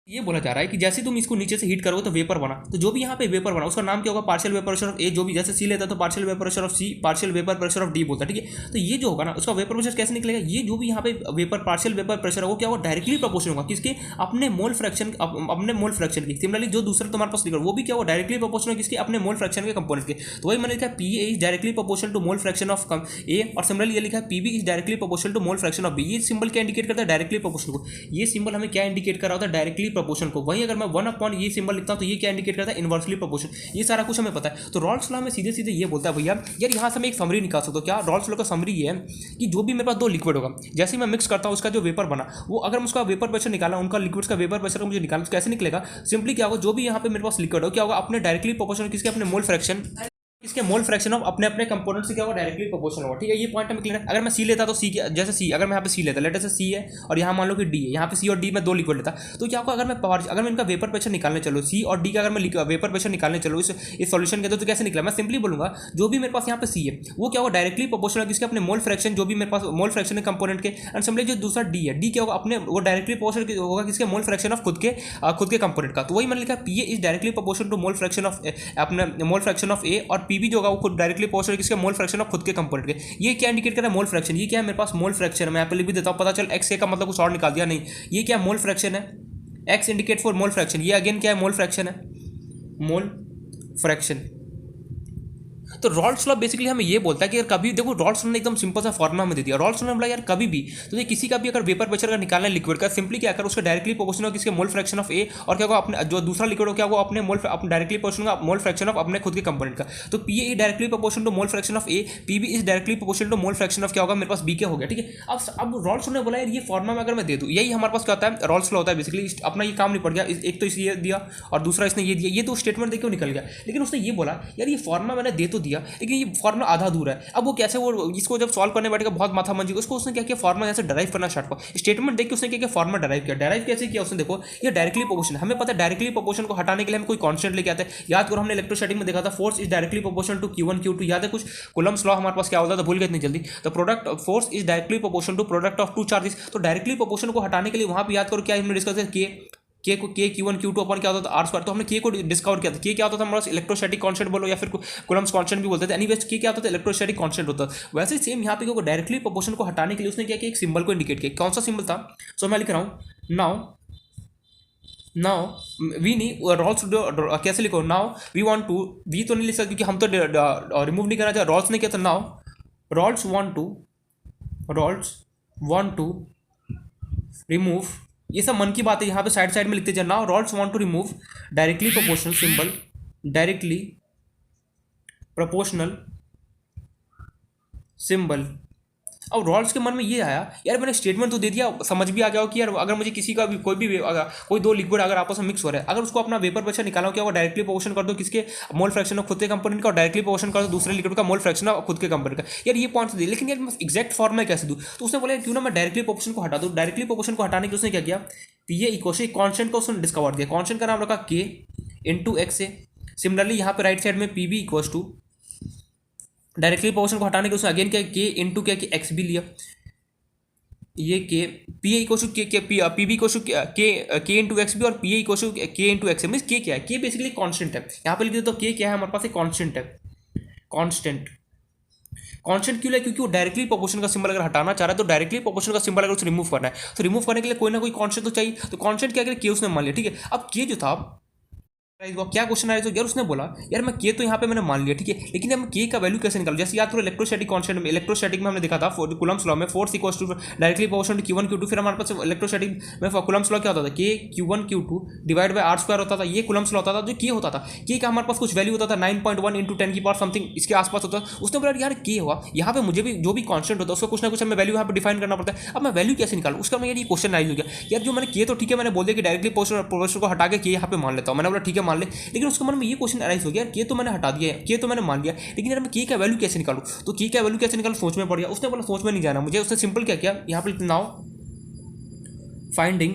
ये बोला जा रहा है कि जैसे तुम इसको नीचे से हीट करोगे तो वेपर बना, तो जो भी यहाँ पे वेपर बना उसका नाम क्या होगा, partial vapour pressure of A. जो भी जैसे सी लेता है तो partial vapour pressure of C, partial vapour pressure of D बोलता है, ठीक है। तो ये जो होगा ना उसका वेपर प्रेशर कैसे निकलेगा, ये जो भी यहाँ पे वेपर पार्शियल वेपर प्रेशर है वो क्या होगा, डायरेक्टली प्रोपोर्शनल होगा किसके, अपने मोल फ्रैक्शन, अपने मोल फ्रैक्शन की। सिमिलरली जो दूसरा तुम्हारे पास लिक्विड वो भी क्या होगा, डायरेक्टली प्रोपोर्शनल किसके, अपने मोल फ्रैक्शन के कंपोनेंट के। तो वही मैंने लिखा है P A is directly proportional to mole fraction of A, और सिमिलरली ये लिखा है P B is directly proportional to mole fraction of B. ये सिंबल क्या इंडिकेट करता है, डायरेक्टली प्रोपोर्शनल को। ये सिंबल हमें क्या इंडिकेट कर रहा होता है, डायरेक्टली प्रोपोर्शनल को। वही अगर मैं 1 ये सिंबल लिखता हूं तो ये क्या इंडिकेट करता है, इनवर्सली प्रोपोर्शन। ये सारा कुछ हमें पता है। तो रॉल्स लॉ में सीधे सीधे ये बोलता है भैया यार, यहाँ से मैं एक समरी निकाल सकता हूँ। क्या रॉल्स लॉ का समरी ये है कि जो भी मेरे पास दो लिक्विड होगा, जैसे ही मैं मिक्स करता हूँ उसका जो वेपर बना, वो अगर उसका वेपर प्रेशर निकाला, उनका लिक्विड्स का वेपर प्रेशर मुझे निकालना, तो कैसे निकलेगा, सिंपली क्या होगा, जो भी यहाँ पे मेरे पास लिक्विड हो क्या होगा, अपने डायरेक्टली प्रोपोर्शनल किसके, अपने मोल फ्रैक्शन, इसके मोल फ्रैक्शन ऑफ अपने अपने कंपोनेंट से क्या होगा, डायरेक्टली प्रोपोर्शनल होगा, ठीक है। ये पॉइंट हमें क्लियर है। अगर मैं सी लेता तो सी, जैसे सी, अगर मैं यहाँ पे सी लेता, लेटर से सी है और यहाँ मान लो कि डी है, यहाँ पे सी और डी में दो लिक्विड लेता, तो क्या होगा, अगर मैं इनका वेपर प्रेशर निकालने चलो, सी और डी का अगर मैं वेपर प्रेशर निकालने चलो इस सॉल्यूशन के, तो कैसे निकला, मैं सिंपली बोलूंगा जो भी मेरे पास यहाँ पे सी है वो क्या होगा, डायरेक्टली प्रोपोर्शनल किसके, अपने मोल फ्रैक्शन, जो भी मेरे पास मोल फ्रैक्शन है कंपोनेंट के। एंड सिंपली जो दूसरा डी है, डी क्या होगा, अपने वो डायरेक्टली प्रोपोर्शनल होगा किसके, मोल फ्रैक्शन ऑफ खुद के कंपोनेंट का। तो वही मैंने लिखा P A is directly proportional to mole fraction of अपने मोल फ्रैक्शन ऑफ ए, और पी बी जो होगा वो खुद डायरेक्टली प्रोपोर्शनल किसके, मोल फ्रैक्शन ऑफ खुद के कंपोनेंट के। ये क्या इंडिकेट कर रहा है, मोल फ्रैक्शन। ये क्या है मेरे पास, मोल फ्रैक्शन। मैं यहाँ पे लिख भी देता हूँ, पता चल एक्स का मतलब कुछ और निकाल दिया, नहीं, ये क्या मोल फ्रैक्शन है, x indicate for mole fraction. ये अगेन क्या है, मोल फ्रैक्शन है, मोल फ्रैक्शन। तो रॉल्स लॉ बेसिकली हमें ये बोलता है कि अगर कभी देखो, रॉल्स लॉ ने एकदम सिंपल सा फॉर्मुला हमें दे दिया। रॉल्स लॉ ने बोला यार कभी भी तो ये किसी का भी अगर वेपर प्रेशर का निकालना है लिक्विड का, सिंपली क्या कर, उसका डायरेक्टली प्रोपोर्शनल हो किसके, मोल फ्रैक्शन ऑफ ए, और क्या होगा, अपने जो दूसरा लिक्विड हो क्या होगा, अपने डायरेक्टली प्रोपोर्शनल का मोल फ्रैक्शन ऑफ अपने खुद के कंपोनेंट का। तो P A directly proportional to mole fraction of A, P B is directly proportional to mole fraction of क्या होगा, मेरे पास बी के हो गया, ठीक है। अब रॉल्स लॉ ने बोला यार ये फॉर्मुला में अगर मैं दे दूँ, यही हमारे पास क्या होता है, रॉल्स लॉ होता है बेसिकली। अपना ये काम नहीं पड़ गया, एक तो इसलिए दिया और दूसरा इसने ये दिया, ये तो स्टेटमेंट देखो निकल गया। लेकिन उसने ये बोला यार ये फॉर्मुला मैंने दे तो दिया, लेकिन ये फॉर्मुला आधा अधूरा है। अब वो कैसे, वो इसको जब सॉल्व करने बैठेगा बहुत माथा मंजी, उसको उसने क्या किया, फॉर्मुला यहाँ से डराइव करना स्टार्ट किया। स्टेटमेंट देख के उसने क्या किया, फॉर्मुला डराइव किया। डराइव कैसे किया उसने, देखो ये डायरेक्टली प्रोपोर्शन, हमें पता है डायरेक्टली प्रोपोर्शन को हटाने के लिए हम कोई कांस्टेंट लेके आते हैं। याद करो हमने इलेक्ट्रोस्टैटिक में देखा था, force is directly proportional to Q1 Q2, याद है कुछ कूलम्ब्स लॉ हमारे पास क्या होता था, भूल गए इतनी जल्दी। तो product force is directly proportional to product of two charges. तो डायरेक्टली प्रोपोर्शन को हटाने के लिए वहां पे याद करो क्या हमने डिस्कस किया, के को के Q1 Q2 अपन क्या होता था, R²। तो हमने के को डिस्कवर किया था। के क्या होता था हमारा, इलेक्ट्रोस्टैटिक कांस्टेंट बोलो या फिर कूलम्ब्स कांस्टेंट भी बोलते थे। एनीवेज के क्या होता था, इलेक्ट्रोस्टैटिक कांस्टेंट होता था। वैसे ही सेम यहाँ पे क्योंकि डायरेक्टली प्रोपोर्शन को हटाने के लिए उसने क्या किया, एक सिंबल को इंडिकेट किया। कौन सा सिंबल था, सो मैं लिख रहा हूँ नाउ वी नहीं, रॉल्स कैसे लिखो, now we want to, we तो नहीं लिख सकते क्योंकि हम तो रिमूव नहीं करना चाहते। रॉल्स ने क्या था, now Raoult's want to remove, ये सब मन की बात है, यहाँ पे साइड में लिखते जाए। Now Raoult's want to remove directly proportional symbol, directly proportional symbol. अब रॉल्स के मन में ये आया यार मैंने स्टेटमेंट तो दे दिया, समझ भी आ गया हो कि यार अगर मुझे किसी का भी कोई दो लिक्विड अगर आपस में मिक्स हो रहा है, अगर उसको अपना वेपर प्रेशर निकालना हो क्या होगा, डायरेक्टली प्रोपोर्शन कर दो किसके, मोल फ्रैक्शन ऑफ खुद के कंपोनेंट का, और डायरेक्टली प्रोपोर्शन कर दो दूसरे लिक्विड का मोल फ्रैक्शन ऑफ खुद के कंपोनेंट का। यार ये पॉइंट दे, लेकिन यार मैं एक्जैक्ट फॉर्म में कैसे दूँ, तो उसने बोला क्यों ना मैं डायरेक्टली प्रोपोर्शन को हटा दूँ। डायरेक्टली प्रोपोर्शन को हटाने के उसने क्या किया, पी ए इक्वल कॉन्स्टेंट को उसने डिस्कवर किया। कॉन्स्टेंट का नाम रखा के इंटू एक्स है। सिमिलरली यहाँ पे राइट साइड में P B equal to, directly proportion को हटाने के उसने अगेन क्या, के इंटू क्या, एक्स भी लिया। ये के पी ए इक्वल टू के P B equal to K into x भी, और P A equal to K into x mean के क्या है, के बेसिकली कांस्टेंट है। यहाँ पे लिख देते तो के क्या है हमारे पास, एक कांस्टेंट है। कांस्टेंट क्यों है, क्योंकि वो डायरेक्टली प्रोपोर्शन का सिंबल अगर हटाना चाह रहा है, तो डायरेक्टली प्रोपोर्शन का सिंबल अगर उसे रिमूव करना है, तो रिमूव करने के लिए कोई ना कोई कांस्टेंट तो चाहिए। तो कांस्टेंट क्या करे, के उसने मान लिया, ठीक है। अब के जो था क्या क्वेश्चन आया, तो यार उसने बोला यार मैं के तो यहाँ पे मैंने मान लिया, ठीक है, लेकिन हम के का वैल्यू कैसे निकालूं। जैसे याद करो इलेक्ट्रोस्टैटिक कांस्टेंट में, इलेक्ट्रोस्टैटिक में हमने देखा था कूलम्ब्स लॉ में force equals to directly proportional to Q1 Q2। फिर हमारे पास इलेक्ट्रोस्टैटिक में कूलम्ब्स लॉ क्या होता था, के Q1 Q2 divide by R² होता था। ये कूलम्ब्स लॉ होता था जो के होता था। के का हमारे पास कुछ वैल्यू होता था 9.1 इंटू 10 की पावर समथिंग इसके आसपास होता है। उसने बोला यार के हुआ, यहाँ पे मुझे भी जो भी कांस्टेंट होता है उसका कुछ ना कुछ हमें वैल्यू यहाँ पे डिफाइन करना पड़ता है। अब मैं वैल्यू कैसे निकालूं, उसका मैं ये क्वेश्चन राइज हो गया यार, जो मैंने के तो ठीक है मैंने बोल दिया कि डायरेक्टली प्रोपोर्शन को हटा के के यहाँ पे मान लेता हूँ, मैंने बोला ठीक है मान ले, लेकिन उसके मन में ये क्वेश्चन अराइज हो गया यार के तो मैंने हटा दिया है, के तो मैंने मान लिया, लेकिन यार मैं के का वैल्यू कैसे निकालूं। तो के का वैल्यू कैसे निकालूं सोच में पड़ गया। उसने बोला सोच में नहीं जाना मुझे, उसने सिंपल क्या किया, यहाँ पे नाउ फाइंडिंग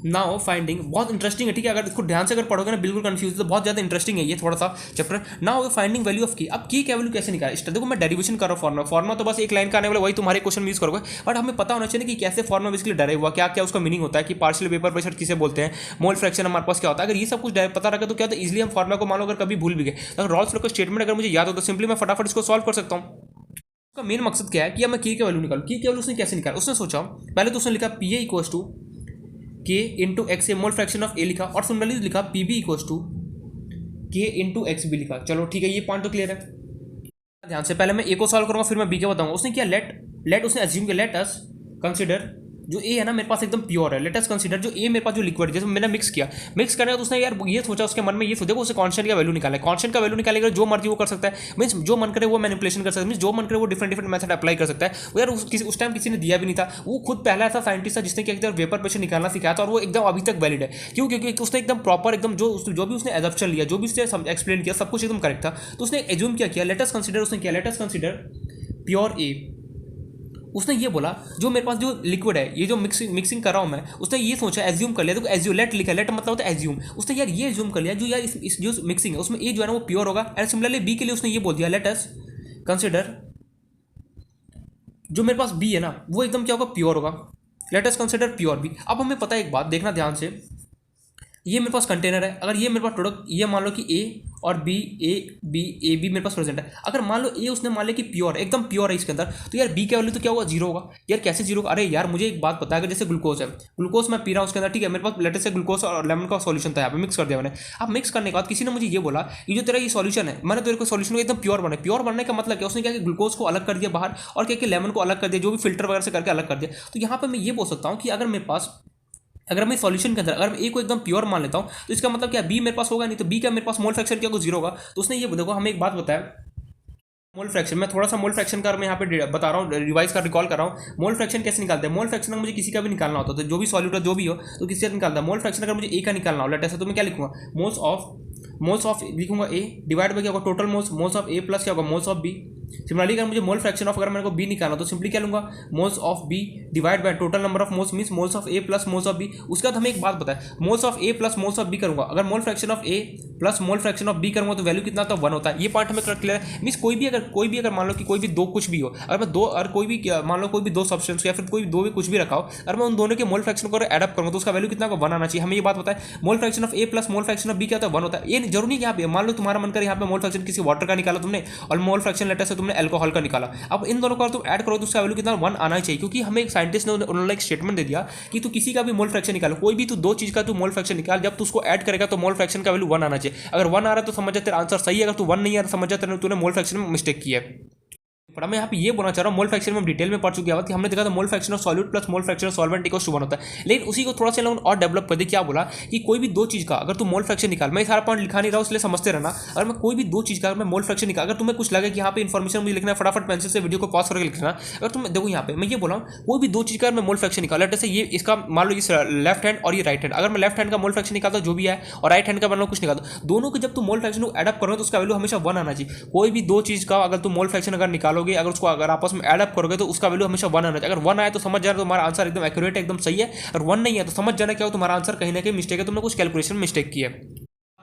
नाउ फाइंडिंग बहुत इंटरेस्टिंग है, ठीक है, अगर इसको ध्यान से अगर पढ़ोगे ना बिल्कुल कंफ्यूज, तो बहुत ज़्यादा इंटरेस्टिंग है ये थोड़ा सा chapter. Now finding value of की। अब की क्या वैल्यू कैसे निकाले, देखो मैं डेरिवेशन कर रहा हूँ, फॉर्मा तो बस एक लाइन का आने वाला, वही तुम्हारे क्वेश्चन में यूज करोगे, बट हमें पता होना चाहिए कि कैसे फॉर्मा बेसिकली डराइव हुआ, क्या क्या उसका मीनिंग होता है, कि पार्शियल वेपर प्रेशर किसे बोलते हैं, मोल फ्रैक्शन हमारे पास क्या होता है। अगर ये सब कुछ पता रखा तो क्या होता है, इजिली हम फॉर्मा को मान लो अगर कभी भूल भी गए, तो रॉल्स लॉ का स्टेटमेंट अगर मुझे याद हो तो सिंपली मैं फटाफट इसको सॉल्व कर सकता हूँ। उसका मेन मकसद क्या है कि मैं की वैल्यू निकालूं। की वैल्यू उसने कैसे निकाला, उसने सोचा पहले तो उसने लिखा P A equals to K into X A, mole fraction of A लिखा, और सिमिलरली लिखा P B equals to K into X B लिखा। चलो ठीक है, ये पॉइंट तो क्लियर है। ध्यान से पहले मैं ए को सॉल्व करूंगा, फिर मैं बी के बताऊंगा। उसने क्या लेट उसने एज्यूम किया, लेट अस कंसिडर जो ए है ना मेरे पास एकदम प्योर है, लेट अस कंसीडर जो ए मेरे पास जो लिक्विड जैसे मैंने मिक्स करने का, तो उसने यार ये सोचा, उसके मन में ये सोचा उसे कांस्टेंट का वैल्यू निकाला है। कांस्टेंट का वैल्यू निकालेगा, जो मर्जी वो कर सकता है, मीन्स जो मन करे वो मैनिपुलेशन कर सकता है, मीन्स जो मन करे वो डिफरेंट मेथड अप्लाई कर सकता है। वो यार उस टाइम किसी ने दिया भी नहीं था, वो खुद पहला ऐसा साइंटिस्ट था जिसने क्या वेपर प्रेशर निकालना सिखाया था, और वो एकदम अभी तक वैलिड है। क्यों? क्योंकि उसने एकदम प्रॉपर एकदम जो भी उसने एजप्शन लिया, जो भी उसने एक्सप्लेन किया, सब कुछ एकदम करेक्ट था। तो उसने एज्यूम किया लेट अस कंसीडर, उसने किया लेट अस कंसीडर प्योर ए। उसने ये बोला जो मेरे पास जो लिक्विड है, ये जो मिक्सिंग कर रहा हूँ मैं, उसने ये सोचा एज्यूम कर लिया, तो एज्यूम लेट लिखा, लेट मतलब होता है एज्यूम। उसने यार ये एज्यूम कर लिया जो यार इस जो मिक्सिंग है उसमें ए जो है ना वो प्योर होगा। एंड सिमिलरली बी के लिए उसने ये बोल दिया लेट अस कंसिडर जो मेरे पास बी है ना वो एकदम क्या होगा, प्योर होगा। Let us consider pure B. अब हमें पता है एक बात, देखना ध्यान से, ये मेरे पास कंटेनर है, अगर ये मेरे पास प्रोडक्ट, ये मान लो कि ए और बी, ए बी मेरे पास प्रेजेंट है। अगर मान लो ए उसने मान लिया कि प्योर एकदम प्योर है इसके अंदर, तो यार बी का वैल्यू तो क्या होगा, जीरो होगा। यार कैसे जीरो? अरे यार मुझे एक बात पता है, जैसे ग्लूकोज है, ग्लूकोज मैं पी रहा हूँ उसके अंदर, ठीक है, मेरे पास लेटेस्ट से ग्लूकोज और लेमन का सॉल्यूशन था, यहाँ पे मिक्स कर दिया मैंने। अब मिक्स करने के बाद किसी ने मुझे ये बोला ये जो तेरा ये सॉल्यूशन है, मैंने तेरे को सॉल्यूशन को एकदम प्योर बने। प्योर बनने का मतलब क्या, उसने क्या कि ग्लूकोज को अलग कर दिया बाहर, और क्या कि लेमन को अलग कर दिया, जो भी फिल्टर वगैरह से करके अलग कर दिया। तो यहाँ पर मैं ये बोल सकता हूँ कि अगर मेरे पास, अगर मैं सॉल्यूशन के अंदर अगर मैं ए को एकदम प्योर मान लेता हूँ, तो इसका मतलब क्या, बी मेरे पास होगा नहीं, तो बी का मेरे पास मोल फ्रैक्शन क्या होगा, जीरो होगा। तो उसने ये देखो हमें एक बात बताया, मोल फ्रैक्शन, मैं थोड़ा सा मोल फ्रैक्शन का मैं यहाँ पे बता रहा हूँ, रिवाइज का रिकॉल कर रहा हूँ। मोल फ्रैक्शन कैसे निकालते हैं? मोल फ्रैक्शन मुझे किसी का भी निकालना होता है, तो जो भी सॉल्यूट जो भी हो तो किसी का निकालता है। मोल फ्रैक्शन अगर मुझे ए का निकालना हो, लेट ऐसे, तो मैं क्या लिखूंगा, मोल्स ऑफ लिखूंगा ए डिवाइड बाय क्या होगा, total moles of A plus क्या होगा, मोल्स ऑफ बी। सिमिलरली अगर मुझे मोल फ्रैक्शन ऑफ अगर मेरे को बी निकालना तो सिंपली क्या लूंगा, moles of B divide by total number of moles, means moles of A plus moles of B. उसके बाद हमें एक बात पता है, moles of A plus moles of B करूंगा, अगर mole fraction of A plus mole fraction of B करूंगा तो वैल्यू कितना, तो 1 होता है। ये पार्ट हमें क्लियर है। मींस कोई भी अगर मान लो कि कोई भी दो कुछ भी हो, अगर मैं दो, और कोई भी मान लो कोई भी दो सब्सटेंस या फिर कोई दो भी कुछ भी रखा हो, अगर मैं उन दोनों के मोल फ्रैक्शन को एड अप करूंगा तो उसका वैल्यू कितना होगा, 1 आना चाहिए। हमें ये बात पता है। Mole fraction of A plus mole fraction of B क्या होता है, 1 होता है। ये जरूरी नहीं कि यहाँ पे मान लो तुम्हारा मन कर यहाँ पे मोल फ्रैक्शन किसी वाटर का निकाला तुमने, और मोल फ्रैक्शन लेटर से तुमने अल्कोहल का निकाला। अब इन दोनों को तुम ऐड करो तो उसका वैल्यू कितना, 1 आना चाहिए। क्योंकि हमें एक साइंटिस्ट ने उन्होंने एक स्टेटमेंट दे दिया कि तू किसी का भी मोल फ्रैक्शन निकालो, कोई भी तू दो चीज का तू मोल फ्रैक्शन निकाल, जब तू उसको ऐड करेगा तो मोल फ्रैक्शन का वैल्यू 1 आना चाहिए। अगर 1 आ रहा है तो समझ जा तेरा आंसर सही है, अगर तू 1 नहीं आ रहा समझ जा तूने मोल फ्रैक्शन में मिस्टेक किया है। पर मैं यहाँ पे ये बोलना चाह रहा हूँ, मोल फ्रैक्शन में हम डिटेल में पढ़ चुके हैं कि हमने देखा था mole fraction of solute plus mole fraction of solvent equals to 1 होता है। लेकिन उसी को थोड़ा सा लोग और डेवलप कर दे, क्या बोला कि कोई भी दो चीज़ का अगर तू मोल फ्रैक्शन निकाल, मैं सारा पॉइंट लिखा नहीं रहा हूँ इसलिए समझते रहना। अगर मैं कोई भी दो चीज़ का अगर मैं मोल फ्रैक्शन निकाल, अगर तुम्हें कुछ लगे कि यहाँ पे इन्फॉर्मेशन मुझे लिखना है, फटाफट पेंसिल से वीडियो को पॉज करके लिखना। अगर तुम देखो यहाँ पे मैं ये बोला हूँ, कोई भी दो चीज़ का मैं मोल फ्रैक्शन निकाला, जैसे ये इसका मान लो इस लेफ्ट हैंड और ये राइट हैंड, अगर मैं लेफ्ट हैंड का मोल फ्रैक्शन निकालता जो भी है और राइट हैंड का मान लो कुछ निकालता, दोनों के जब तुम मोल फ्रैक्शन को एडअप करोगे तो उसका वैल्यू हमेशा 1 आना चाहिए। कोई भी दो चीज़ का अगर तुम मोल फ्रैक्शन अगर निकालोगे, अगर उसको अगर आपस में एडअप करोगे तो उसका वैल्यू हमेशा 1 आना चाहिए। अगर 1 आए तो समझ जाना तुम्हारा आंसर एकदम एक्यूरेट एकदम सही है, और 1 नहीं है तो समझ जाना क्या हो तुम्हारा आंसर कहीं ना कहीं मिस्टेक है, तुमने कुछ कैलकुलेशन मिस्टेक की है।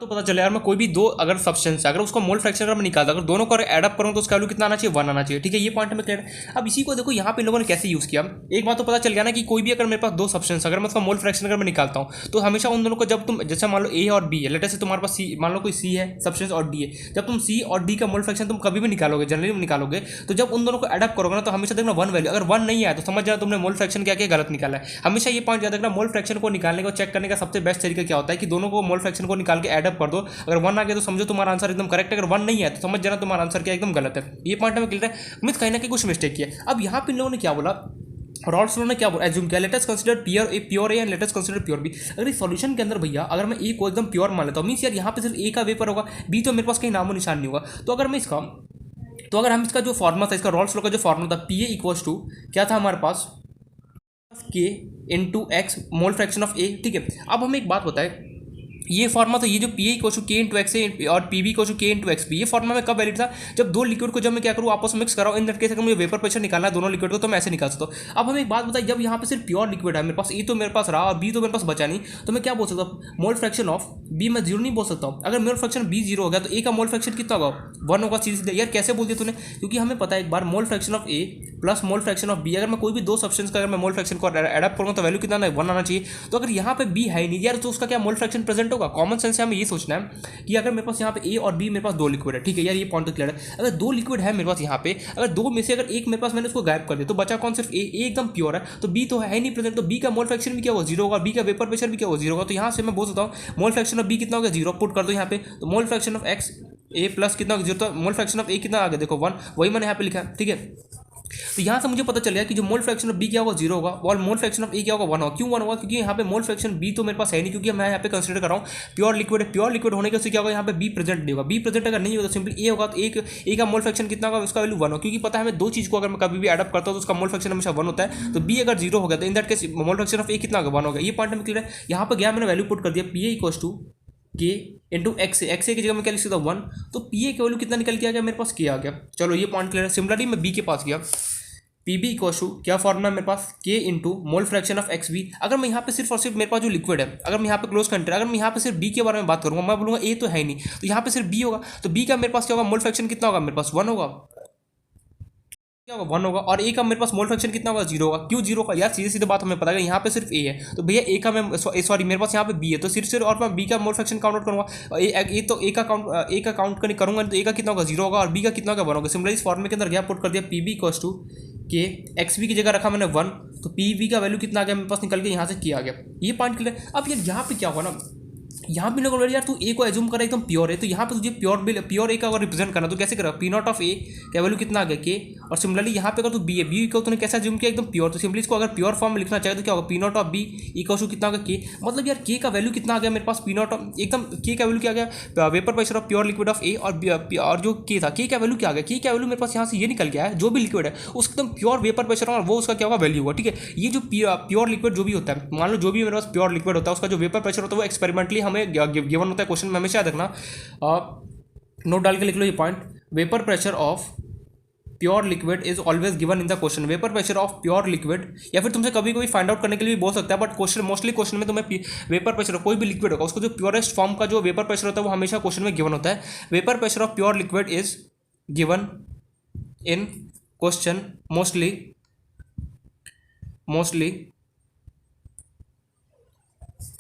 तो पता चले यार मैं कोई भी दो अगर सब्सटेंस है, अगर उसका मोल फ्रैक्शन अगर मैं निकालता, अगर दोनों को एडअप करूँ तो उसका वैल्यू कितना आना चाहिए, 1 आना चाहिए। ठीक है, ये पॉइंट में क्लियर है। अब इसी को देखो यहाँ पे लोगों ने कैसे यूज़ किया। एक बात तो पता चल गया ना कि कोई भी अगर मेरे पास दो सब्सटेंस, अगर मैं उसका मोल फ्रैक्शन अगर मैं निकालता हूँ तो हमेशा उन दोनों को जब तुम, जैसे मान लो ए और बी है, लेटर से तुम्हारे पास सी, मान लो कोई सी है सब्सटेंस और डी है, जब तुम सी और डी का मोल फ्रैक्शन तुम कभी भी निकालोगे, जनरली निकालोगे, तो जब उन दोनों को एडअप करोगे ना तो हमेशा देखना 1 वैल्यू। अगर 1 नहीं आया तो समझ जाना तुमने मोल फ्रैक्शन क्या गलत निकाला है। हमेशा ये पॉइंट याद रखना, मोल फ्रैक्शन को निकालने को चेक करने का सबसे बेस्ट तरीका क्या होता है कि दोनों को मोल फ्रैक्शन को निकाल के एडअप कर दो। अगर 1 आ गया तो समझो तुम्हारा आंसर एकदम करेक्ट है, अगर 1 नहीं है तो समझ जाना तुम्हारा आंसर क्या एकदम गलत है। ये पॉइंट हमें क्लियर है। मींस कहीं ना कहीं कुछ मिस्टेक किया। अब यहाँ पे इन लोगों ने क्या बोला, रॉल्स लॉ ने क्या बोला, एज्यूम किया let us consider pure A and let us consider pure B. अगर इस सॉल्यूशन के अंदर भैया अगर मैं ए को एकदम प्योर मान लेता हूँ, मींस यार यहाँ पे सिर्फ ए का वेपर होगा, बी तो मेरे पास कहीं नामो निशान नहीं होगा। तो अगर मैं इसका, तो अगर हम इसका जो फॉर्मूला था, इसका रॉल्स लॉ का जो फॉर्मूला था, पी ए इक्वल्स टू क्या था हमारे पास, K into X mole fraction of A. ठीक है, अब हमें एक बात बताए, ये फॉर्मा तो ये जो P equal to K into x और P B equal to K into x P, ये फॉर्मा में कब वैलिड था? जब दो लिक्विड को जब मैं क्या करूँ आपस में मिक्स कराऊँ, इन दैट केस अगर मुझे वेपर प्रेशर निकालना है दोनों लिक्विड को तो मैं ऐसे निकाल सकता हूँ। अब हमें एक बात बताइए, जब यहाँ पे सिर्फ प्योर लिक्विड है मेरे पास, ए तो मेरे पास रहा और बी तो मेरे पास बचा नहीं, तो मैं क्या बोल सकता हूँ? मोल फ्रैक्शन ऑफ बी मैं जीरो नहीं बोल सकता हूँ। अगर मोल फ्रैक्शन बी जीरो हो गया तो ए का मोल फ्रैक्शन कितना होगा? 1 होगा सीधे। यार कैसे बोल दिया तूने? क्योंकि हमें पता है एक बार mole fraction of A plus mole fraction of B, अगर मैं कोई भी दो सब्सटेंस का अगर मैं मोल फ्रैक्शन को एडअप करूँगा तो वैल्यू कितना ना 1 आना चाहिए। तो अगर यहाँ पे बी है नहीं यार तो उसका क्या मोल फ्रैक्शन प्रेजेंट होगा? कॉमन सेंस से हमें ये सोचना है कि अगर मेरे पास यहाँ पे ए और बी मेरे पास दो लिक्विड है, ठीक है यार ये पॉइंट तो क्लियर है। अगर दो लिक्विड है मेरे पास यहाँ पे, अगर दो में से अगर एक मेरे पास मैंने उसको गायब कर दिया तो बचा कौन? सिर्फ ए एकदम प्योर है, तो बी तो है नहीं प्रेजेंट, तो बी का मोल फ्रैक्शन भी क्या होगा? जीरो होगा। बी का वेपर प्रेशर भी क्या होगा? जीरो होगा। तो यहाँ से मैं बोल सकता हूँ मोल फ्रैक्शन ऑफ बी कितना हो गया? जीरो। पुट कर दो यहाँ पे, तो मोल fraction of x A plus कितना जीरो, तो मोल फ्रैक्शन ऑफ ए कितना आ गया? देखो 1, वही मैंने यहाँ पे लिखा है, ठीक है। तो यहाँ से मुझे पता चल गया कि जो मोल फ्रैक्शन ऑफ बी क्या होगा? जीरो होगा, और मोल फ्रैक्शन ऑफ ए क्या होगा? 1 होगा। क्यों 1 होगा? क्योंकि यहाँ पे मोल फ्रैक्शन बी तो मेरे पास है नहीं, क्योंकि मैं यहाँ पे कंसीडर कर रहा हूँ प्योर लिक्विड है। प्योर लिक्विड होने के से क्या होगा? यहाँ पे बी प्रेजेंट नहीं होगा। बी प्रेजेंट अगर नहीं होगा तो सिंपली ए होगा, तो एक ए का मोल फ्रैक्शन कितना होगा? उसका वैल्यू 1 होगा, क्योंकि पता है हमें दो चीज़ को अगर मैं कभी भी एडअप करता हूँ तो उसका मोल फ्रैक्शन हमेशा 1 होता है। तो बी अगर जीरो हो गया तो in that case mole fraction of A कितना होगा? 1 होगा। ये पॉइंट में क्लियर है। यहाँ पर गया मैंने वैल्यू पुट कर दिया, P A equal to K into X ए की जगह में क्या लिख सकता हूँ? 1। तो पी ए की वैल्यू कितना निकल के आ गया मेरे पास? के आ गया। चलो ये पॉइंट क्लियर है। सिमिलरली मैं बी के पास गया, पी बी इक्वल टू क्या फॉर्मूला है मेरे पास? K into mole fraction of X B. अगर मैं यहाँ पे सिर्फ और सिर्फ मेरे पास जो लिक्विड है, अगर मैं यहाँ पे क्लोज कंटेनर, अगर मैं यहाँ पे सिर्फ बी के बारे में बात करूँगा, मैं बोलूँगा ए तो है नहीं, तो यहाँ पे सिर्फ बी होगा, तो बी का मेरे पास क्या होगा? मोल फ्रैक्शन कितना होगा? मेरे पास 1 होगा, क्या होगा? 1 होगा। और ए का मेरे पास मोल फ्रैक्शन कितना होगा? 0 होगा। क्यों 0 होगा? यार सीधे सीधे बात हमें पता है यहाँ पे सिर्फ ए है, तो भैया ए का मैं सॉरी मेरे पास यहाँ पे बी है, तो सिर्फ और मैं बी का मोल फ्रैक्शन काउंट आउट करूँगा। ए तो ए का काउंट नहीं करूँगा, तो ए का कितना होगा? 0 होगा, और बी का कितना होगा? 1 होगा। सिमिलरली इस फॉर्मूले के अंदर गया, पुट कर दिया पी बी इक्वल्स टू के एक्स बी की जगह रखा मैंने 1, तो पी बी का वैल्यू कितना आ गया मेरे पास? निकल के यहाँ से किया गया। ये पॉइंट क्लियर। अब यार यहाँ पे क्या होगा ना, यहाँ भी लोग यार तू ए को एज्यूम कर एकदम प्योर है, तो यहाँ पे तुझे प्योर ए का अगर रिप्रेजेंट करना तो कैसे करेगा? पी नॉट ऑफ ए क्या वैल्यू कितना आ गया? के। और सिमिलरली यहाँ पे अगर तू बी को तूने कैसे एज्यूम किया? एकदम प्योर। तो सिंपली इसको अगर प्योर फॉर्म में लिखना चाहे तो क्या होगा? P not of B equal to कितना होगा? के। मतलब यार के का वैल्यू कितना आ गया मेरे पास? पी नॉट ऑफ एकदम के का वैल्यू क्या आ गया? Vapour pressure of pure liquid of A, और जो के था के का वैल्यू क्या आ गया? के का वैल्यू मेरे पास यहाँ से ये निकल गया है, जो भी लिक्विड है उसका एकदम प्योर वेपर प्रेशर और वो उसका क्या होगा? वैल्यू होगा, ठीक है। ये जो प्योर लिक्विड जो भी होता है, मान लो जो भी मेरे पास प्योर लिक्विड होता है उसका जो वेपर प्रेशर होता है वो एक्सपेरिमेंटली हमें गिवन होता है। क्वेश्चन में हमेशा याद रखना, नोट डाल के लिख लो ये point, vapour pressure of pure liquid is always given in the question. Vapour pressure of pure liquid, या फिर तुमसे कभी कभी फाइंड आउट करने के लिए भी बोल सकता है, बट क्वेश्चन मोस्टली क्वेश्चन में तुम्हें वेपर प्रेशर कोई भी लिक्विड होगा उसको जो प्योरेस्ट फॉर्म का जो वेपर प्रेशर होता है वो हमेशा क्वेश्चन में गिवन होता है। Vapour pressure of pure liquid is given in question mostly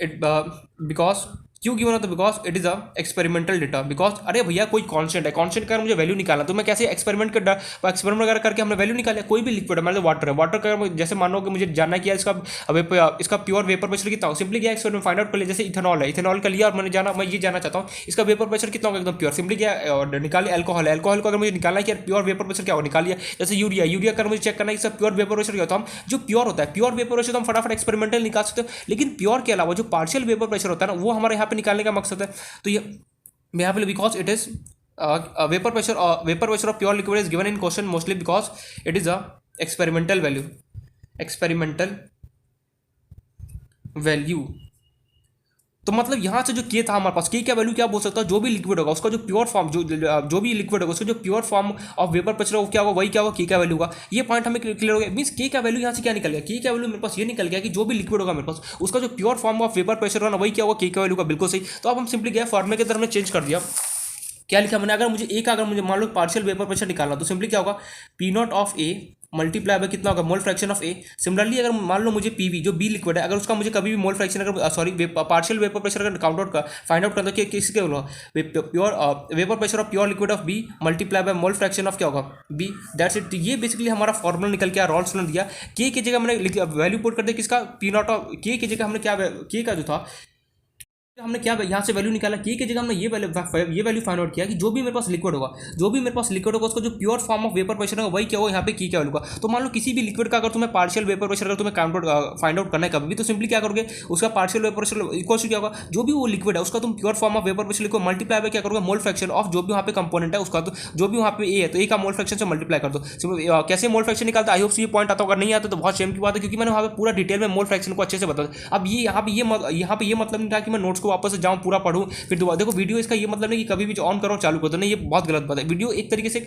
it because क्यों गिवन होता है? Because it is a experimental data. Because अरे भैया कोई कांस्टेंट है, कांस्टेंट का मुझे वैल्यू निकालना, तो मैं कैसे एक्सपेरिमेंट वगैरह करके हमने वैल्यू निकाला। कोई भी लिक्विड है, मान लो वाटर है, वाटर का जैसे मान लो कि मुझे जानना है कि इसका प्योर वेपर प्रेशर कितना हो, सिंपली क्या एक्सपेरिमेंट फाइंड आउट कर लिया। जैसे इथेनॉल है, इथेनॉल का लिया और मैं ये जानना चाहता हूँ इसका वेपर प्रेशर कितना होगा एकदम प्योर, सिंपली क्या निकालिए। अल्कोहल है, अल्कोहल को अगर मुझे निकालना है कि प्योर वेपर प्रेशर क्या हो, निकालिए। जैसे यूरिया का मुझे चेक करना है इसका प्योर वेपर प्रेशर क्या होता है, हम जो प्योर होता है प्योर वेपर प्रेशर तो हम फटाफट एक्सपेरिमेंटल निकाल सकते हो, लेकिन प्योर के अलावा जो पार्शियल वेपर प्रेशर होता है ना वो हमारे यहाँ पे निकालने का मकसद है। तो ये यहाँ पे because it is vapour pressure of pure liquid is given in question mostly because it is a experimental value. तो मतलब यहाँ से जो के था हमारे पास, के का वैल्यू क्या बोल सकता है? जो भी लिक्विड होगा उसका जो प्योर फॉर्म जो भी लिक्विड होगा उसका जो pure form of vapour pressure होगा क्या होगा? वही क्या होगा? के का वैल्यू होगा। ये पॉइंट हमें क्लियर हो गया। मींस के का वैल्यू यहाँ से क्या निकल गया? के का वैल्यू मेरे पास ये निकल गया कि जो भी लिक्विड होगा मेरे पास उसका जो pure form of vapour pressure होगा ना वही क्या होगा? के का वैल्यू का। बिल्कुल सही। तो अब हम सिंपली गया फॉर्मूले के अंदर हमने चेंज कर दिया। क्या लिखा मैंने? अगर मुझे मान लो पार्शियल वेपर प्रेशर निकालना तो सिंपली क्या होगा? P not of A multiply by कितना होगा? मोल फ्रैक्शन ऑफ ए। सिमिलरली अगर मान लो मुझे पीवी जो बी लिक्विड है अगर उसका मुझे कभी भी मोल फ्रैक्शन अगर पार्शियल वेपर प्रेशर अगर फाइंड आउट करना तो किसके होगा? Pure vapour pressure of pure liquid of B multiply by mole fraction of क्या होगा? बी। That's it. ये बेसिकली हमारा फॉर्मूला निकल के रॉल्स ने दिया। के की जगह मैंने वैल्यू पुट कर दिया किसका? पी नॉट ऑफ के की जगह हमने क्या के का जो था हमने क्या यहाँ से वैल्यू निकाला? के की जगह हमने ये वैल्यू फाइंड आउट किया कि जो भी मेरे पास लिक्विड होगा उसका जो pure form of vapour pressure होगा वही क्या होगा? यहाँ पे की क्या वैल्यू का। तो मान लो किसी भी लिक्विड का अगर तुम्हें पार्शियल वेपर प्रेशर अगर तुम्हें फाइंड आउट करना है कभी भी, तो सिंपली क्या करोगे? उसका partial vapour pressure equal to क्या होगा? जो भी वो लिक्विड है उसका तुम pure form of vapour pressure लिखो, मल्टीप्लाई बाय क्या करोगे? मोल फ्रैक्शन ऑफ जो भी वहाँ पे कंपोनेंट है उसका, तो जो भी वहाँ पे ए है तो ए का मोल फ्रैक्शन से मल्टीप्लाई कर दो। कैसे मोल फ्रैक्शन निकालता? आई होप ये पॉइंट आता, अगर नहीं आता तो बहुत शेम की बात है, क्योंकि मैंने वहाँ पे पूरा डिटेल में मोल फ्रैक्शन को अच्छे से बताया। अब ये यहाँ पे ये मतलब नहीं था कि मैं नोट्स को वापस से जाऊँ पूरा पढ़ूँ फिर दोबारा देखो वीडियो इसका ये मतलब नहीं कि कभी भी ऑन करो चालू कर दो, नहीं ये बहुत गलत बात है। वीडियो एक तरीके से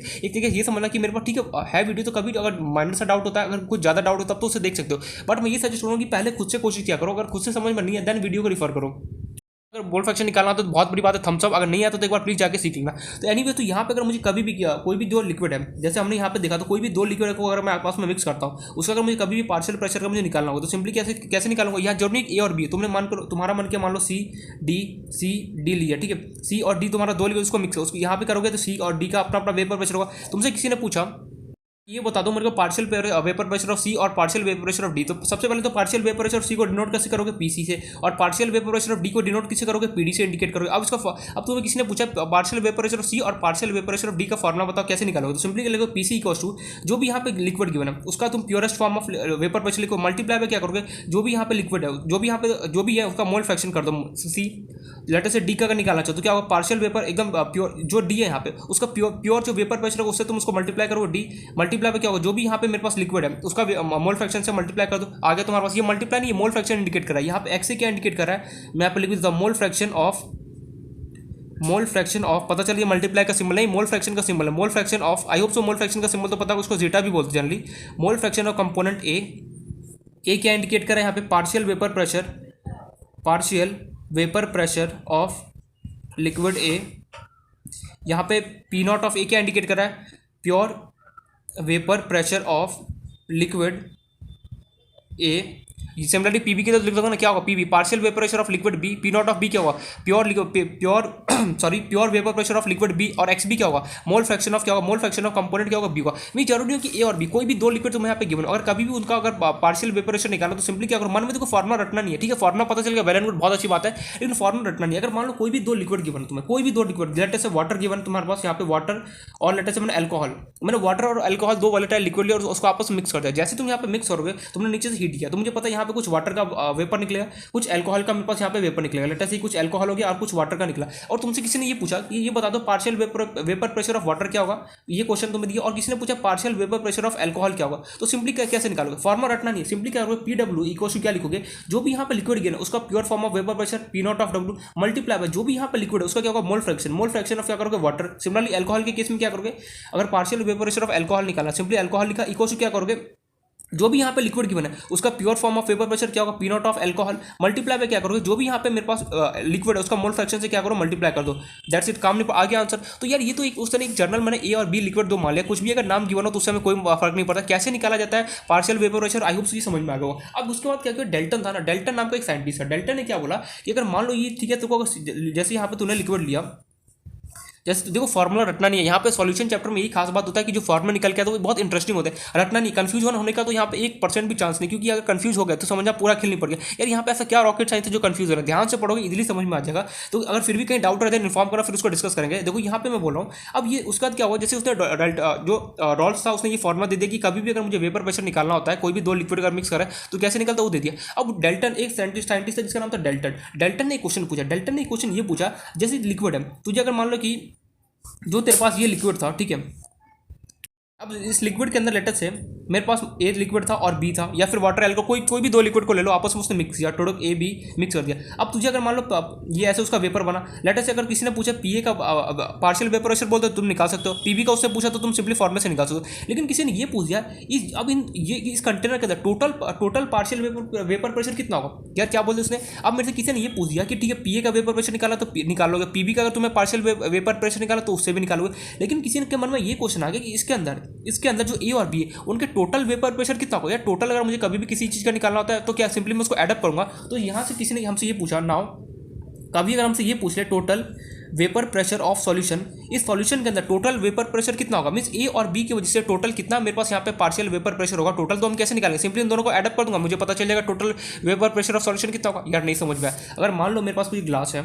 ये समझना कि मेरे पास ठीक है वीडियो, तो कभी अगर माइनर सा डाउट होता है, अगर कुछ ज़्यादा डाउट होता है तो उसे देख सकते हो, बट मैं ये सजेस्ट करूँगा कि पहले खुद से कोशिश किया करो, अगर खुद से समझ में नहीं है देन वीडियो को रिफर करो। अगर बोल फ्रैक्शन निकालना तो बहुत बड़ी बात है, थम्स अप, अगर नहीं आता तो एक बार प्लीज जाके सीख लेना। तो एनीवे तो यहाँ पे अगर मुझे कभी भी किया कोई भी दो लिक्विड है, जैसे हमने यहाँ पे देखा तो कोई भी दो लिक्विड को अगर मैं आपस में मिक्स करता हूँ, उसका अगर मुझे कभी भी पार्शियल प्रेशर का मुझे निकालना होगा तो सिंपली कैसे निकालूंगा, यहाँ जरूरी ए और बी, तुमने मान करो तुम्हारा मन किया मान लो सी डी लिया, ठीक है, सी और डी तुम्हारा दो लिक्विड उसको मिक्स उसको यहाँ पे करोगे तो सी और डी का अपना अपना वेपर प्रेशर होगा। तुमसे किसी ने पूछा ये बता दो मेरे को पार्शियल वेपर प्रेशर ऑफ सी और partial vapour pressure of D, तो सबसे पहले तो पार्शियल वेपर प्रेशर ऑफ सी को डिनोट कैसे करोगे पीसी से, और partial vapour pressure of D को डिनोट किससे करोगे पीडी से इंडिकेट करोगे। अब तुम्हें किसी ने पूछा पार्शियल वेपर प्रेशर ऑफ सी और partial vapour pressure of D का फॉर्मुला बताओ कैसे निकालोगे, तो सिंपली लिखो पीसी इक्वल्स टू जो भी यहाँ पे लिक्विड गिवन है उसका तुम purest form of vapour pressure लिखो, मल्टीप्लाई में क्या करोगे जो भी यहाँ पे लिक्विड है जो भी है उसका मोल फ्रैक्शन कर दो सी, लेटर से डी का अगर निकालना चाहो तो क्या होगा पार्शियल वेपर एकदम प्योर जो डी है यहाँ पे उसका प्योर जो वेपर प्रेशर है उससे तुम उसको मल्टीप्लाई करो डी, मल्टीप्लाई पे क्या होगा जो भी यहाँ पे मेरे पास लिक्विड है उसका मोल फ्रैक्शन से मल्टीप्लाई कर दो, आगे तुम्हारे पास ये मल्टीप्लाई नहीं ये मोल फ्रैक्शन इंडिकेट कर रहा है, यहाँ पे एक्स से क्या इंडिकेट कर रहा है, मैं यहाँ पे लिख देता हूं मोल फ्रैक्शन ऑफ पता चलिए मल्टीप्लाई का सिंबल नहीं मोल फ्रैक्शन का सिंबल है, mole fraction of, I hope so mole fraction का सिंबल तो पता है उसको जीटा भी बोलते हैं generally, mole fraction of component ए क्या इंडिकेट कर रहा है यहाँ पे partial vapour pressure of liquid ए, यहाँ पे पी नॉट ऑफ ए क्या इंडिकेट कर रहा है pure vapour pressure of liquid A, similarly PB के तो लिख दोगे ना क्या होगा PB partial vapour pressure of liquid B, P not of B क्या होगा pure vapour pressure of liquid B, और एक्स बी क्या होगा मोल फ्रैक्शन ऑफ क्या होगा मोल फ्रैक्शन ऑफ कंपोनेंट क्या होगा बी होगा। नहीं जरूरी हो कि ए और बी कोई भी दो लिक्विड तुम्हें यहाँ पे गिवन, अगर कभी भी उनका अगर पार्शियल वेपर प्रेशर निकालो तो सिंपली क्या करो मन में देखो फॉर्मुला रटना नहीं है, ठीक है फॉर्मुला पता चलेगा वेल एंड गुड बहुत अच्छी बात है, लेकिन फॉर्मुला रटना नहीं है। अगर मान लो कोई भी दो लिक्विड गिवन तुम्हें कोई भी दो लिक्विड लेटर से वाटर गिवन तुम्हारे पास यहाँ पे वाटर और लेटर से मैंने अल्कोहल, मैंने वाटर और अल्कोहल दो वोलेटाइल लिक्विड लिया और उसको आपस में मिक्स कर दिया, जैसे तुम यहाँ पे मिक्स करोगे तुमने नीचे से हीट किया तो मुझे पता है यहाँ पे कुछ वाटर का वेपर निकलेगा कुछ अल्कोहल का मेरे पास यहाँ पे वेपर निकलेगा, लेटर से कुछ अल्कोहल हो गया और कुछ वाटर का निकला, और तुमसे किसी ने ये पूछा कि ये बता दो partial vapour pressure of water क्या होगा, ये क्वेश्चन तुम्हें दिया, और किसी ने पूछा partial vapour pressure of alcohol क्या होगा, तो सिंपली कैसे निकालोगे फॉर्मुला रटना नहीं, सिंपली क्या करोगे पीडब्ल्यू इक्वल टू क्या लिखोगे जो भी यहाँ पे लिक्विड गिवन उसका pure form of vapour pressure P not of W multiply by जो भी यहाँ पे लिक्विड है उसका क्या होगा मोल फ्रैक्शन ऑफ क्या करोगे वाटर। सिमिलरली अल्कोहल के केस में क्या करोगे अगर partial vapour pressure of alcohol निकालना सिंपली अल्कोहल लिखा इक्वल टू क्या करोगे जो भी यहाँ पे लिक्विड गिवन है उसका pure form of vapour pressure क्या होगा P not of alcohol multiply पे क्या करोगे जो भी यहाँ पे मेरे पास लिक्विड है उसका मोल फ्रैक्शन से क्या करो मल्टीप्लाई कर दो, दैट्स इट काम नहीं आ गया आंसर। तो यार ये तो एक उस तरह एक जर्नल मैंने ए और बी लिक्विड दो मान लिया, कुछ भी अगर नाम गिवन हो तो उससे हमें कोई फर्क नहीं पड़ता कैसे निकाला जाता है पार्शियल वेपर प्रेशर, आई होप ये समझ में आ गया। अब उसके बाद क्या किया डेल्टन था ना, डेल्टन नाम का एक साइंटिस्ट है, डेल्टन ने क्या बोला कि अगर मान लो ये ठीक है तो जैसे यहाँ पे तूने लिक्विड लिया जैसे देखो फॉर्मुला रटना नहीं है, यहाँ पे सॉल्यूशन चैप्टर में यही खास बात होता है कि जो फॉर्मुला निकल के आता है वो बहुत इंटरेस्टिंग होता है, रटना नहीं कंफ्यूज होने का तो यहाँ पे 1% भी चांस नहीं, क्योंकि अगर कंफ्यूज हो गया तो समझना पूरा खेल नहीं पड़ गया यार, यहाँ पे ऐसा क्या रॉकेट साइंस है जो कंफ्यूज हो रहा है, ध्यान से पढ़ोगे इजीली समझ में आ जाएगा। तो अगर फिर भी कहीं डाउट रहता है इन्फॉर्म करा फिर उसको डिस्कस करेंगे। देखो यहाँ पे मैं बोल रहा हूँ अब ये उसके बाद क्या हुआ जैसे उसने जो रॉल्स था उसने ये फॉर्मुला दे दिया कि कभी भी अगर मुझे वेपर प्रेशर निकालना होता है कोई भी दो लिक्विड अगर मिक्स करा तो कैसे निकलता वो दे दिया। अब डेल्टन एक साइंटिस्ट है जिसका नाम था डेल्टन ने क्वेश्चन पूछा, डेल्टन ने क्वेश्चन ये पूछा जैसे लिक्विड है तुझे अगर मान लो कि जो तेरे पास ये लिक्विड था ठीक है, अब इस लिक्विड के अंदर लेटर से मेरे पास ए लिक्विड था और बी था या फिर वाटर अल्कोहल कोई भी दो लिक्विड को ले लो आपस में उसने मिक्स किया टोटल ए बी मिक्स कर दिया। अब तुझे अगर मान लो ये ऐसे उसका वेपर बना, लेटर से अगर किसी ने पूछा पीए का पार्शियल वेपर प्रेशर बोलते तुम निकाल सकते हो, पीबी का उससे पूछा तो तुम सिंपली फॉर्मुले से निकाल सकते हो, लेकिन किसी ने ये पूछ दिया इस कंटेनर के अंदर टोटल पार्शियल वेपर प्रेशर कितना होगा यार क्या बोलते उसने। अब मेरे से किसी ने ये पूछ दिया कि ठीक है पीए का वेपर प्रेशर निकाला तो निकालोगे, पीबी का अगर तुम्हें पार्शियल वेपर प्रेशर निकाला तो उससे भी निकालोगे, लेकिन किसी के मन में ये क्वेश्चन आ गया कि इसके अंदर जो ए और बी है उनके टोटल वेपर प्रेशर कितना होगा यार, टोटल अगर मुझे कभी भी किसी चीज़ का निकालना होता है तो क्या सिंपली मैं उसको एडअप करूंगा। तो यहाँ से किसी ने हमसे ये पूछा नाउ कभी अगर हमसे ये पूछ ले total vapour pressure of solution, इस सॉल्यूशन के अंदर टोटल वेपर प्रेशर कितना होगा मींस ए और बी की वजह से टोटल कितना मेरे पास यहाँ पे पार्शियल वेपर प्रेशर होगा, टोटल तो हम कैसे निकालेंगे सिंपली इन दोनों को एडअप कर दूंगा मुझे पता चल जाएगा total vapour pressure of solution कितना होगा। यार नहीं समझ में आया, अगर मान लो मेरे पास कोई ग्लास है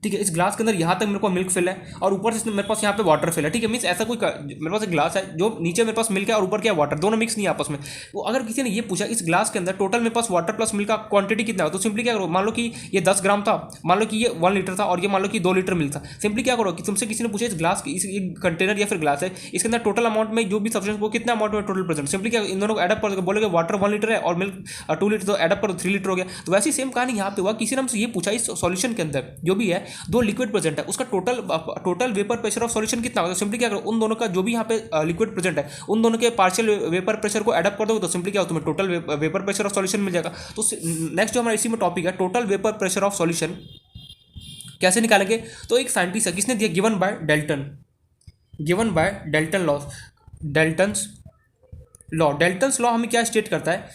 ठीक है, इस ग्लास के अंदर यहाँ तक मेरे को मिल्क फिल है और ऊपर से मेरे पास यहाँ पे वाटर फिल है। ठीक है, मीन्स ऐसा कोई मेरे पास एक ग्लास है जो नीचे मेरे पास मिल्क है और ऊपर क्या वाटर, दोनों मिक्स नहीं है आपस में। वो अगर किसी ने ये पूछा इस ग्लास के अंदर टोटल मेरे पास वाटर प्लस मिल्क का क्वांटिटी कितना है, तो सिंपली क्या करो, मान लो कि ये 10 ग्राम था, मान लो कि ये 1 लीटर था और ये मान लो कि 2 लीटर मिल्क था। सिंपली क्या करो कि तुमसे किसी ने पूछा इस ग्लास इस कंटेनर या फिर ग्लास है, इसके अंदर टोटल अमाउंट में जो भी सब्सटेंस वो कितना अमाउंट में टोटल प्रेजेंट, सिंपली क्या इन दोनों को एडअप कर बोलोगे वाटर 1 लीटर है और मिल्क 2 लीटर, तो एडअप करो 3 लीटर हो गया। तो वैसी सेम कहानी यहाँ पे हुआ, किसी ने हमसे ये पूछा इस सॉल्यूशन के अंदर जो भी है 2 लिक्विड प्रेजेंट है, उसका total vapour pressure of solution कितना होगा। तो सिंपली क्या करो उन दोनों का जो भी यहाँ पे लिक्विड प्रेजेंट है उन दोनों के पार्शियल वेपर प्रेशर को एडअप कर दोगे, तो सिंपली क्या हो तुम्हें total vapour pressure of solution मिल जाएगा। तो नेक्स्ट जो हमारा इसी में टॉपिक है total vapour pressure of solution कैसे निकालेंगे। तो एक साइंटिस्ट है, किसने दिया, given by Dalton law. Dalton's law हमें क्या स्टेट करता है,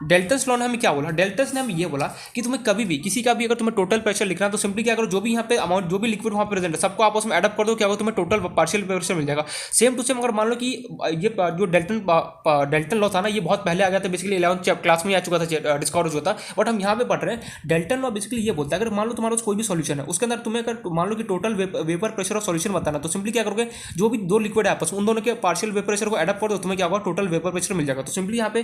डेल्टन्स लॉ ने हमें क्या बोला, डेल्टन्स ने हमें ये बोला कि तुम्हें कभी भी किसी का भी अगर तुम्हें टोटल प्रेशर लिखना है तो सिंपली क्या करो, जो भी यहाँ पे अमाउंट जो भी लिक्विड वहाँ प्रेजेंट है सबको आपस में एडअप कर दो, क्या होगा तुम्हें टोटल पार्शियल प्रेशर मिल जाएगा। सेम टू सेम अगर मान लो कि ये जो डेल्टन लॉ था ना, ये बहुत पहले आ गया था, बेसिकली 11th क्लास में आ चुका था, डिस्कवर हो चुका था, बट हम यहाँ पे पढ़ रहे हैं। डेल्टन लॉ बेसिकली ये बोलता है अगर मान लो तुम्हारे पास कोई भी सॉल्यूशन है उसके अंदर तुम्हें अगर मान लो कि total vapour pressure of solution बताना, तो सिंपली क्या करोगे जो भी 2 लिक्विड है आपस में उन दोनों के पार्शियल वेपर प्रेशर को एडअप कर दो, तुम्हें क्या होगा टोटल वेपर प्रेशर मिल जाएगा। तो सिंपली यहाँ पे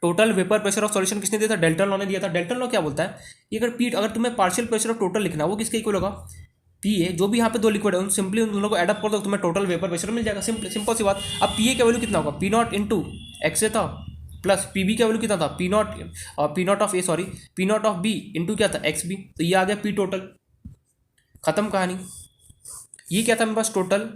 total vapour pressure of solution किसने दिया था, डेल्टन लॉ ने दिया था। डेल्टन लॉ क्या बोलता है कि अगर तुम्हें पार्शियल प्रेशर ऑफ टोटल लिखना वो किसके इक्वल होगा, पी ए, जो भी यहाँ पे 2 लिक्विड है सिंपली उन दोनों को एडअप कर दो, तुम्हें टोटल वेपर प्रेशर मिल जाएगा। सिंपल सी बात। अब पी ए का वैल्यू कितना होगा, P not into X A था प्लस पी बी का वैल्यू कितना था, P not of B into क्या था एक्स बी, तो ये आ गया पी टोटल, खत्म कहानी। ये क्या था मेरे पास, total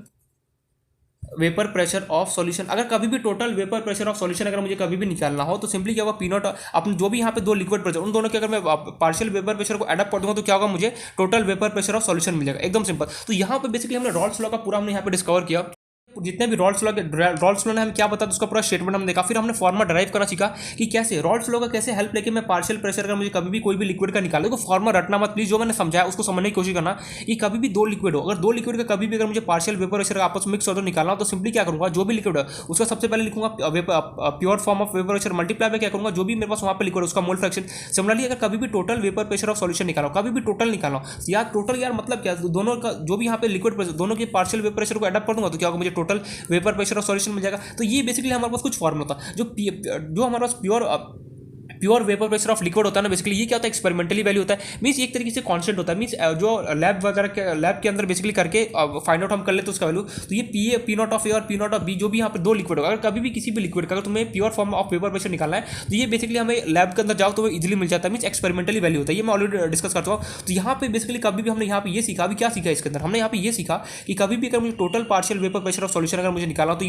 vapour pressure of solution. अगर कभी भी total vapour pressure of solution अगर मुझे कभी भी निकालना हो तो सिंपली क्या होगा, पी नॉट अपने जो भी यहाँ पे 2 लिक्विड प्रेशर उन दोनों के अगर मैं पार्शियल वेपर प्रेशर को एडअप कर दूंगा तो क्या होगा, मुझे total vapour pressure of solution मिल जाएगा, एकदम सिंपल। तो यहाँ पे बेसिकली हमने रॉल्स लॉ का पूरा हमने यहाँ पे डिस्कवर किया, जितने भी रॉल्स लॉ ने हमें क्या बताया उसका पूरा स्टेटमेंट हमने देखा। फिर हमने फॉर्मा ड्राइव करना सीखा कि कैसे रॉल्स लॉ का कैसे हेल्प लेके मैं पार्शियल प्रेशर अगर मुझे कभी भी कोई भी लिक्विड का निकाले तो फॉर्मा रटना मत प्लीज, जो मैंने समझाया उसको समझने की कोशिश करना कि कभी भी 2 लिक्विड हो, अगर 2 लिक्विड का कभी भी अगर मुझे पार्शियल वेपर प्रेशर आपस में मिक्स हो निकालना हो तो सिंपली क्या करूंगा, जो भी लिक्विड है उसका सबसे पहले लिखूंगा pure form of vapour pressure multiply में क्या करूंगा, जो भी मेरे पास वहाँ पे लिक्विड उसका मोल फ्रैक्शन। सिमिलरली अगर कभी भी total vapour pressure of solution निकालो, कभी भी टोटल निकालो यार, टोटल यार मतलब क्या, दोनों का जो भी यहाँ पे लिक्विड प्रेशर दोनों के पार्शियल वेपर प्रेशर को एडअप कर दूंगा तो क्या होगा, मुझे total vapour pressure of solution मिल जाएगा। तो ये बेसिकली हमारे पास कुछ फॉर्मूला था जो हमारे पास pure vapour pressure of liquid होता है ना, बेसिकली ये क्या होता है, एक्सपेरिमेंटली वैल्यू होता है, मींस एक तरीके से कांस्टेंट होता है, मींस जो लैब के अंदर बेसिकली करके फाइंड आउट हम कर लेते हैं उसका वैल्यू। तो ये पी नॉट ऑफ ए और पी नॉट ऑफ बी जो भी यहाँ पे 2 लिक्विड होगा, अगर कभी भी किसी भी लिक्विड का अगर तुम्हें pure form of vapour pressure निकालना है तो ये बेसिकली हमें लैब के अंदर जाओ तो वो इजीली मिल जाता है, मींस एक्सपेरिमेंटली वैल्यू होता है। ये मैं ऑलरेडी डिस्कस करता हूँ। तो यहाँ पे बेसिकली कभी भी हमने यहाँ पे ये सीखा, अभी क्या सीखा इसके अंदर, हमने यहाँ पे ये सीखा कि कभी भी अगर मुझे total partial vapour pressure of solution अगर मुझे निकालना हो तो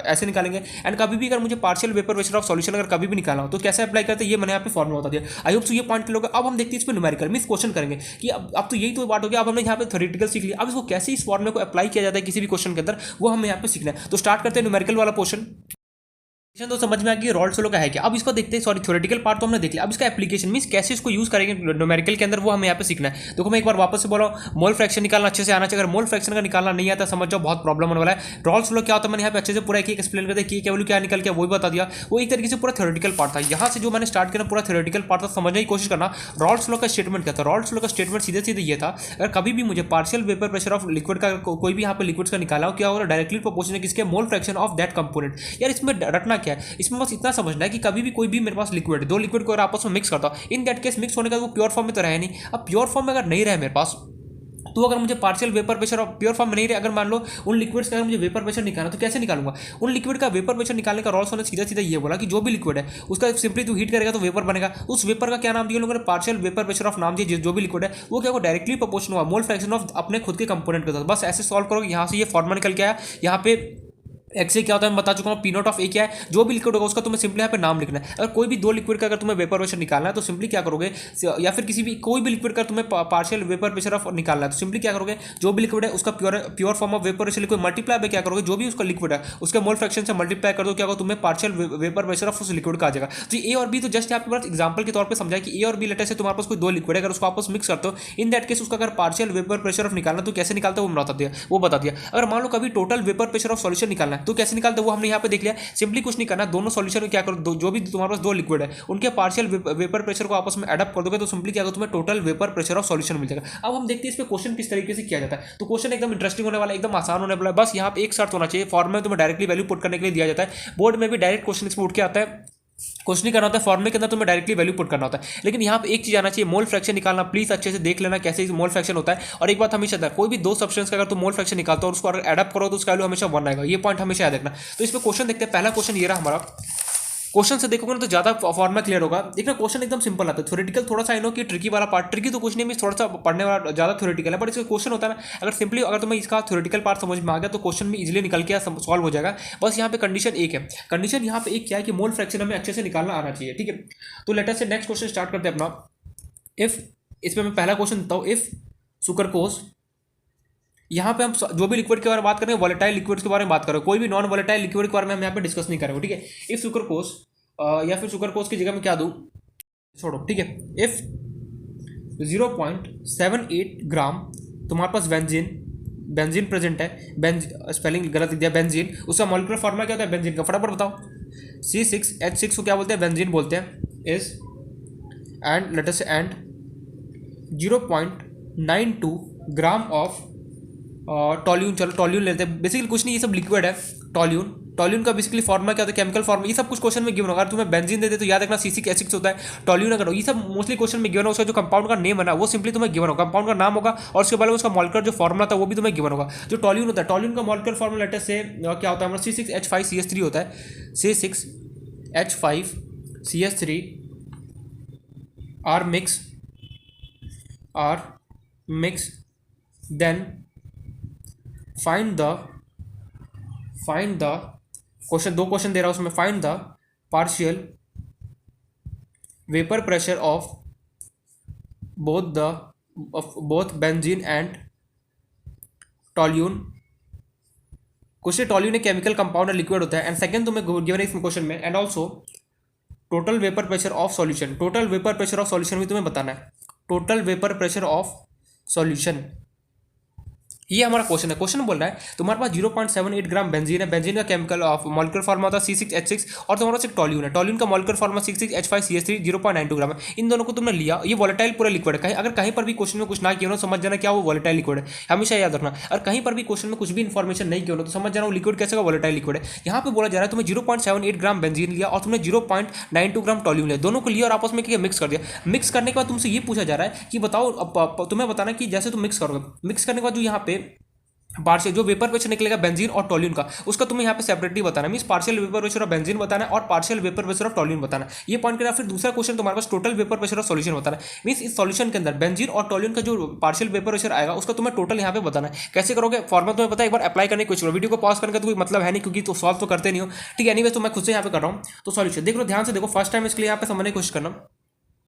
ऐसे निकालेंगे, एंड कभी भी अगर मुझे partial vapour pressure of solution अगर कभी भी निकालना हो तो कैसे अप्लाई करते हैं, ये मैंने यहाँ पे फॉर्मूला बता दिया। आई होप सो ये पॉइंट लोग। अब हम देखते हैं इस पे न्यूमेरिकल मींस क्वेश्चन करेंगे कि अब तो यही तो बात हो गया, अब हमने यहाँ पे थ्योरेटिकल सीख लिया, अब इसको कैसे इस फॉर्मूले को अप्लाई किया जाता है किसी भी क्वेश्चन के अंदर वो हमें यहाँ पे सीखना है। तो स्टार्ट करते हैं न्यूमेरिकल वाला पोर्शन। तो समझ में आ गया रॉल्स लॉ का है क्या। अब इसको देखते हैं, सॉरी थ्योरेटिकल पार्ट तो हमने देख लिया, अब इसका एप्लीकेशन मींस कैसे इसको यूज करेंगे न्यूमेरिकल के अंदर वो हमें यहाँ पे सीखना है। देखो मैं एक बार वापस से बोला मोल फ्रैक्शन निकालना अच्छे से आना चाहिए, अगर मोल फ्रैक्शन का निकालना नहीं आता समझ जाओ बहुत प्रॉब्लम होने वाला है। रॉल्स लॉ क्या होता है मैंने यहाँ पे अच्छे से पूरा एक एक्सप्लेन कर दिया, क्या वैल्यू क्या निकल के वही बता दिया, वो एक तरीके से पूरा थ्योरेटिकल पार्ट था। यहाँ से जो मैंने स्टार्ट किया पूरा थ्योरेटिकल पार्ट था, समझने की कोशिश करना रॉल्स लॉ का स्टेटमेंट क्या था। रॉल्स लॉ का स्टेटमेंट सीधे सीधे ये था, अगर कभी भी मुझे partial vapour pressure of liquid का कोई भी यहाँ पे लिक्विड्स का निकाला हो क्या होगा, डायरेक्टली प्रोपोर्शनल किसके मोल फ्रैक्शन ऑफ दैट कंपोनेंट। यार इसमें रटना क्या है, इसमें बस इतना समझना है कि कभी भी कोई भी मेरे पास लिक्विड 2 लिक्विड को अगर आपस में मिक्स करता हूं, इन दैट केस मिक्स होने का वो प्योर फॉर्म में तो रहे नहीं। अब प्योर फॉर्म में अगर नहीं रहे मेरे पास तो अगर मुझे पार्शियल वेपर प्रेशर और प्योर फॉर्म में नहीं रहे, अगर मान लो उन लिक्विड्स का अगर मुझे वेपर प्रेशर निकालना तो कैसे निकालूंगा, उन लिक्विड का वेपर प्रेशर निकालने का रॉल्स ने सीधा सीधा ये बोला कि जो भी लिक्विड है उसका सिंपली तू हीट करेगा तो वेपर बनेगा। उस वेपर का क्या नाम दिया लोगों ने, पार्शियल वेपर प्रेशर ऑफ नाम दिया, जो भी लिक्विड है वो क्या डायरेक्टली प्रोपोर्शनल हुआ मोल फ्रैक्शन ऑफ अपने खुद के कंपोनेंट के साथ। बस ऐसे सॉल्व करोगे, यहाँ से ये फॉर्मूला निकल के आया। यहाँ पे एक्स क्या होता है मैं बता चुका हूँ, पी नॉट ऑफ ए क्या है, जो भी लिक्विड होगा उसका तुम्हें सिंपली यहाँ पे नाम लिखना है। अगर कोई भी 2 लिक्विड का अगर तुम्हें वेपर प्रेशर निकालना है तो सिंपली क्या करोगे, या फिर किसी भी कोई भी लिक्विड का तुम्हें पार्शियल वेपर प्रेशर ऑफ निकालना है तो सिंपली क्या करोगे, जो भी लिक्विड है उसका pure form of vapour pressure liquid multiply पे क्या करोगे, जो भी उसका लिक्विड है उसके मोल फ्रैक्शन से मल्टीप्लाई कर दो, क्या होगा तुम्हें पार्शियल वेपर प्रेशर ऑफ उस लिक्विड का आ जाएगा। तो ए और बी तो जस्ट यहाँ पे एग्जाम्पल के तौर पर समझा कि ए और बी लेटर से तुम्हारे पास कोई 2 लिक्विड है, अगर उसको आपस मिक्स करते हो इन दैट केस उसका अगर पार्शियल वेपर प्रेशर ऑफ निकालना तो कैसे निकालते हो वो बता दिया। अगर मान लो कभी total vapour pressure of solution निकालना है तो कैसे निकालते हैं वो हमने यहाँ पे देख लिया। सिंपली कुछ नहीं करना, दोनों सॉल्यूशन में क्या करो, जो भी तुम्हारे पास दो लिक्विड है उनके पार्शियल वेपर प्रेशर को आपस में एडप्ट कर दोगे तो सिंपली क्या होगा, तुम्हें total vapour pressure of solution मिल जाएगा। अब हम देखते हैं इस पे क्वेश्चन किस तरीके से किया जाता है। तो क्वेश्चन एकदम इंटरेस्टिंग होने वाला है, एकदम आसान होने वाला है। बस यहाँ पे एक शर्त होना चाहिए, फॉर्म में तुम्हें डायरेक्टली वैल्यू पुट करने के लिए दिया जाता है। बोर्ड में भी डायरेक्ट क्वेश्चन इसमें उठ के आता है, कुछ नहीं करना होता है, फॉर्मूले के अंदर तुम्हें डायरेक्टली वैल्यू पुट करना होता है। लेकिन यहाँ पे एक चीज आना चाहिए, मोल फ्रैक्शन निकालना प्लीज अच्छे से देख लेना कैसे मोल फ्रैक्शन होता है। और एक बात हमेशा था, कोई भी दो सब्सटेंस का अगर तुम मोल फ्रैक्शन निकालते हो और उसको अगर एडअप करो तो उसका वैल्यू हमेशा 1 आएगा, ये पॉइंट हमेशा याद रखना। तो इस पर क्वेश्चन देखते हैं, पहला क्वेश्चन ये रहा हमारा। क्वेश्चन से देखोगे ना तो ज्यादा फॉर्मुला क्लियर होगा। देखना क्वेश्चन एकदम सिंपल आता है, थ्योरेटिकल थोड़ा सा आई नो कि ट्रिकी वाला पार्ट, ट्रिकी तो कुछ नहीं, मैं थोड़ा सा पढ़ने वाला ज्यादा थ्योरेटिकल है, बट इसका क्वेश्चन होता है ना, अगर सिंपली अगर तुम्हें इसका थ्योरेटिकल पार्ट समझ में आ गया तो क्वेश्चन में इजीली निकल के सॉल्व हो जाएगा। बस यहाँ पे कंडीशन एक है, कंडीशन यहाँ पे एक क्या है कि मोल फ्रैक्शन हमें अच्छे से निकालना आना चाहिए, ठीक है। तो लेट अस से नेक्स्ट क्वेश्चन स्टार्ट करते हैं अपना। इफ इसमें मैं पहला क्वेश्चन देता हूँ, इफ सुकरकोस, यहाँ पे हम जो भी लिक्विड के बारे में बात करें वोलेटाइल लिक्विड के बारे में बात करें, कोई भी नॉन वोलेटाइल लिक्विड के बारे में हम यहाँ पे डिस्कस नहीं करेंगे, ठीक है। इफ सुकरकोस या फिर सुकरकोस की जगह में क्या दूं, छोड़ो, ठीक है। इफ 0.78 ग्राम तुम्हारे पास बेंजीन प्रेजेंट है, स्पेलिंग गलत दिया, बेंजीन, उसका मॉलिक्यूलर फॉर्मूला क्या होता है बेंजीन का, फटाफट बताओ। C6H6 को क्या बोलते हैं, बेंजीन बोलते हैं। इज एंड लेट अस से एंड 0.92 ग्राम ऑफ टॉल्यून, चलो टॉल्यून लेते हैं। बेसिकली कुछ नहीं, ये सब लिक्विड है। टॉल्यून का बेसिकली फॉर्मुला क्या होता है, केमिकल फॉर्मुला, ये सब कुछ क्वेश्चन में गिवन होगा। अगर तुम्हें बेंजीन देते तो याद रखना C6H6 होता है, टॉल्यून अगर ये सब मोस्टली क्वेश्चन में गिवन होगा। उसका जो कंपाउंड का नेम है ना वो सिंपली तुम्हें गिवन होगा, कंपाउंड का नाम होगा और उसके बाद उसका मॉलिक्यूलर जो फॉर्मुला था वो भी तुम्हें गिवन होगा। जो टॉल्यून होता है, टॉल्यून का मॉलिक्यूलर फॉर्मुला लेटर से क्या होता है हमारा, C6H5CH3 होता है। C6H5CH3 are mix then find the question, दो क्वेश्चन दे रहा हूं उसमें, find the partial vapour pressure of both benzene and toluene. Question toluene एक केमिकल कंपाउंड है, लिक्विड होता है। एंड सेकंड तुम्हें गिवन है इस क्वेश्चन में, and also total vapour pressure of solution, total vapour pressure of solution भी तुम्हें बताना है, total vapour pressure of solution. ये हमारा क्वेश्चन है। क्वेश्चन बोल रहा है तुम्हारे पास 0.78 ग्राम बेंजीन है, बेंजीन का केमिकल मॉलिक्यूलर फॉर्मुला होता है C6H6 और तुम्हारे पास एक टॉल्यून है, टॉल्यून का मॉलिक्यूलर फॉर्मुला C6H5CH3 0.92 ग्राम है। इन दोनों को तुमने लिया, ये वोलेटाइल पूरा लिक्विड है। कहीं अगर कहीं पर भी क्वेश्चन में कुछ ना किया हो समझ जाना क्या वो वोलेटाइल लिक्विड है, हमेशा याद रखना। और कहीं पर भी क्वेश्चन में कुछ भी इन्फॉर्मेशन नहीं किया हो तो समझ जाना वो लिक्विड कैसे का वोलेटाइल लिक्विड है। यहाँ पे बोला जा रहा है तुम्हें 0.78 ग्राम बेंजीन लिया और तुमने 0.92 ग्राम टॉल्यून लिया, दोनों को लिया और आपस में मिक्स कर दिया। मिक्स करने के बाद तुमसे ये पूछा जा रहा है कि बताओ, तुम्हें बताना कि जैसे तुम मिक्स करोगे, मिक्स करने के बाद जो यहाँ पे पार्शियल जो वेपर प्रेशर निकलेगा बेंजीन और टॉल्यून का, उसका तुम्हें यहाँ पे सेपरेटली बताना, means partial vapour pressure of benzene बताना है और partial vapour pressure of toluene बताना। ये पॉइंट करना। फिर दूसरा क्वेश्चन तुम्हारे पास total vapour pressure of solution बताना, मींस इस सॉल्यूशन के अंदर बेंजीन और टॉल्यून का जो पार्शियल वेपर प्रेशर आएगा उसका तुम्हें टोटल यहाँ पे बताना है। कैसे करोगे, फॉर्मुला तुम्हें पता है, एक बार अप्लाई करने की कोशिश करो। वीडियो को पॉज करने का तो कोई मतलब है नहीं क्योंकि तो सॉल्व तो करते नहीं हो, ठीक है। एनीवेज तो मैं खुद से यहाँ पे कर रहा हूँ। तो सॉल्यूशन देख लो, ध्यान से देखो, फर्स्ट टाइम इसके लिए यहाँ पे समझने की कोशिश करना।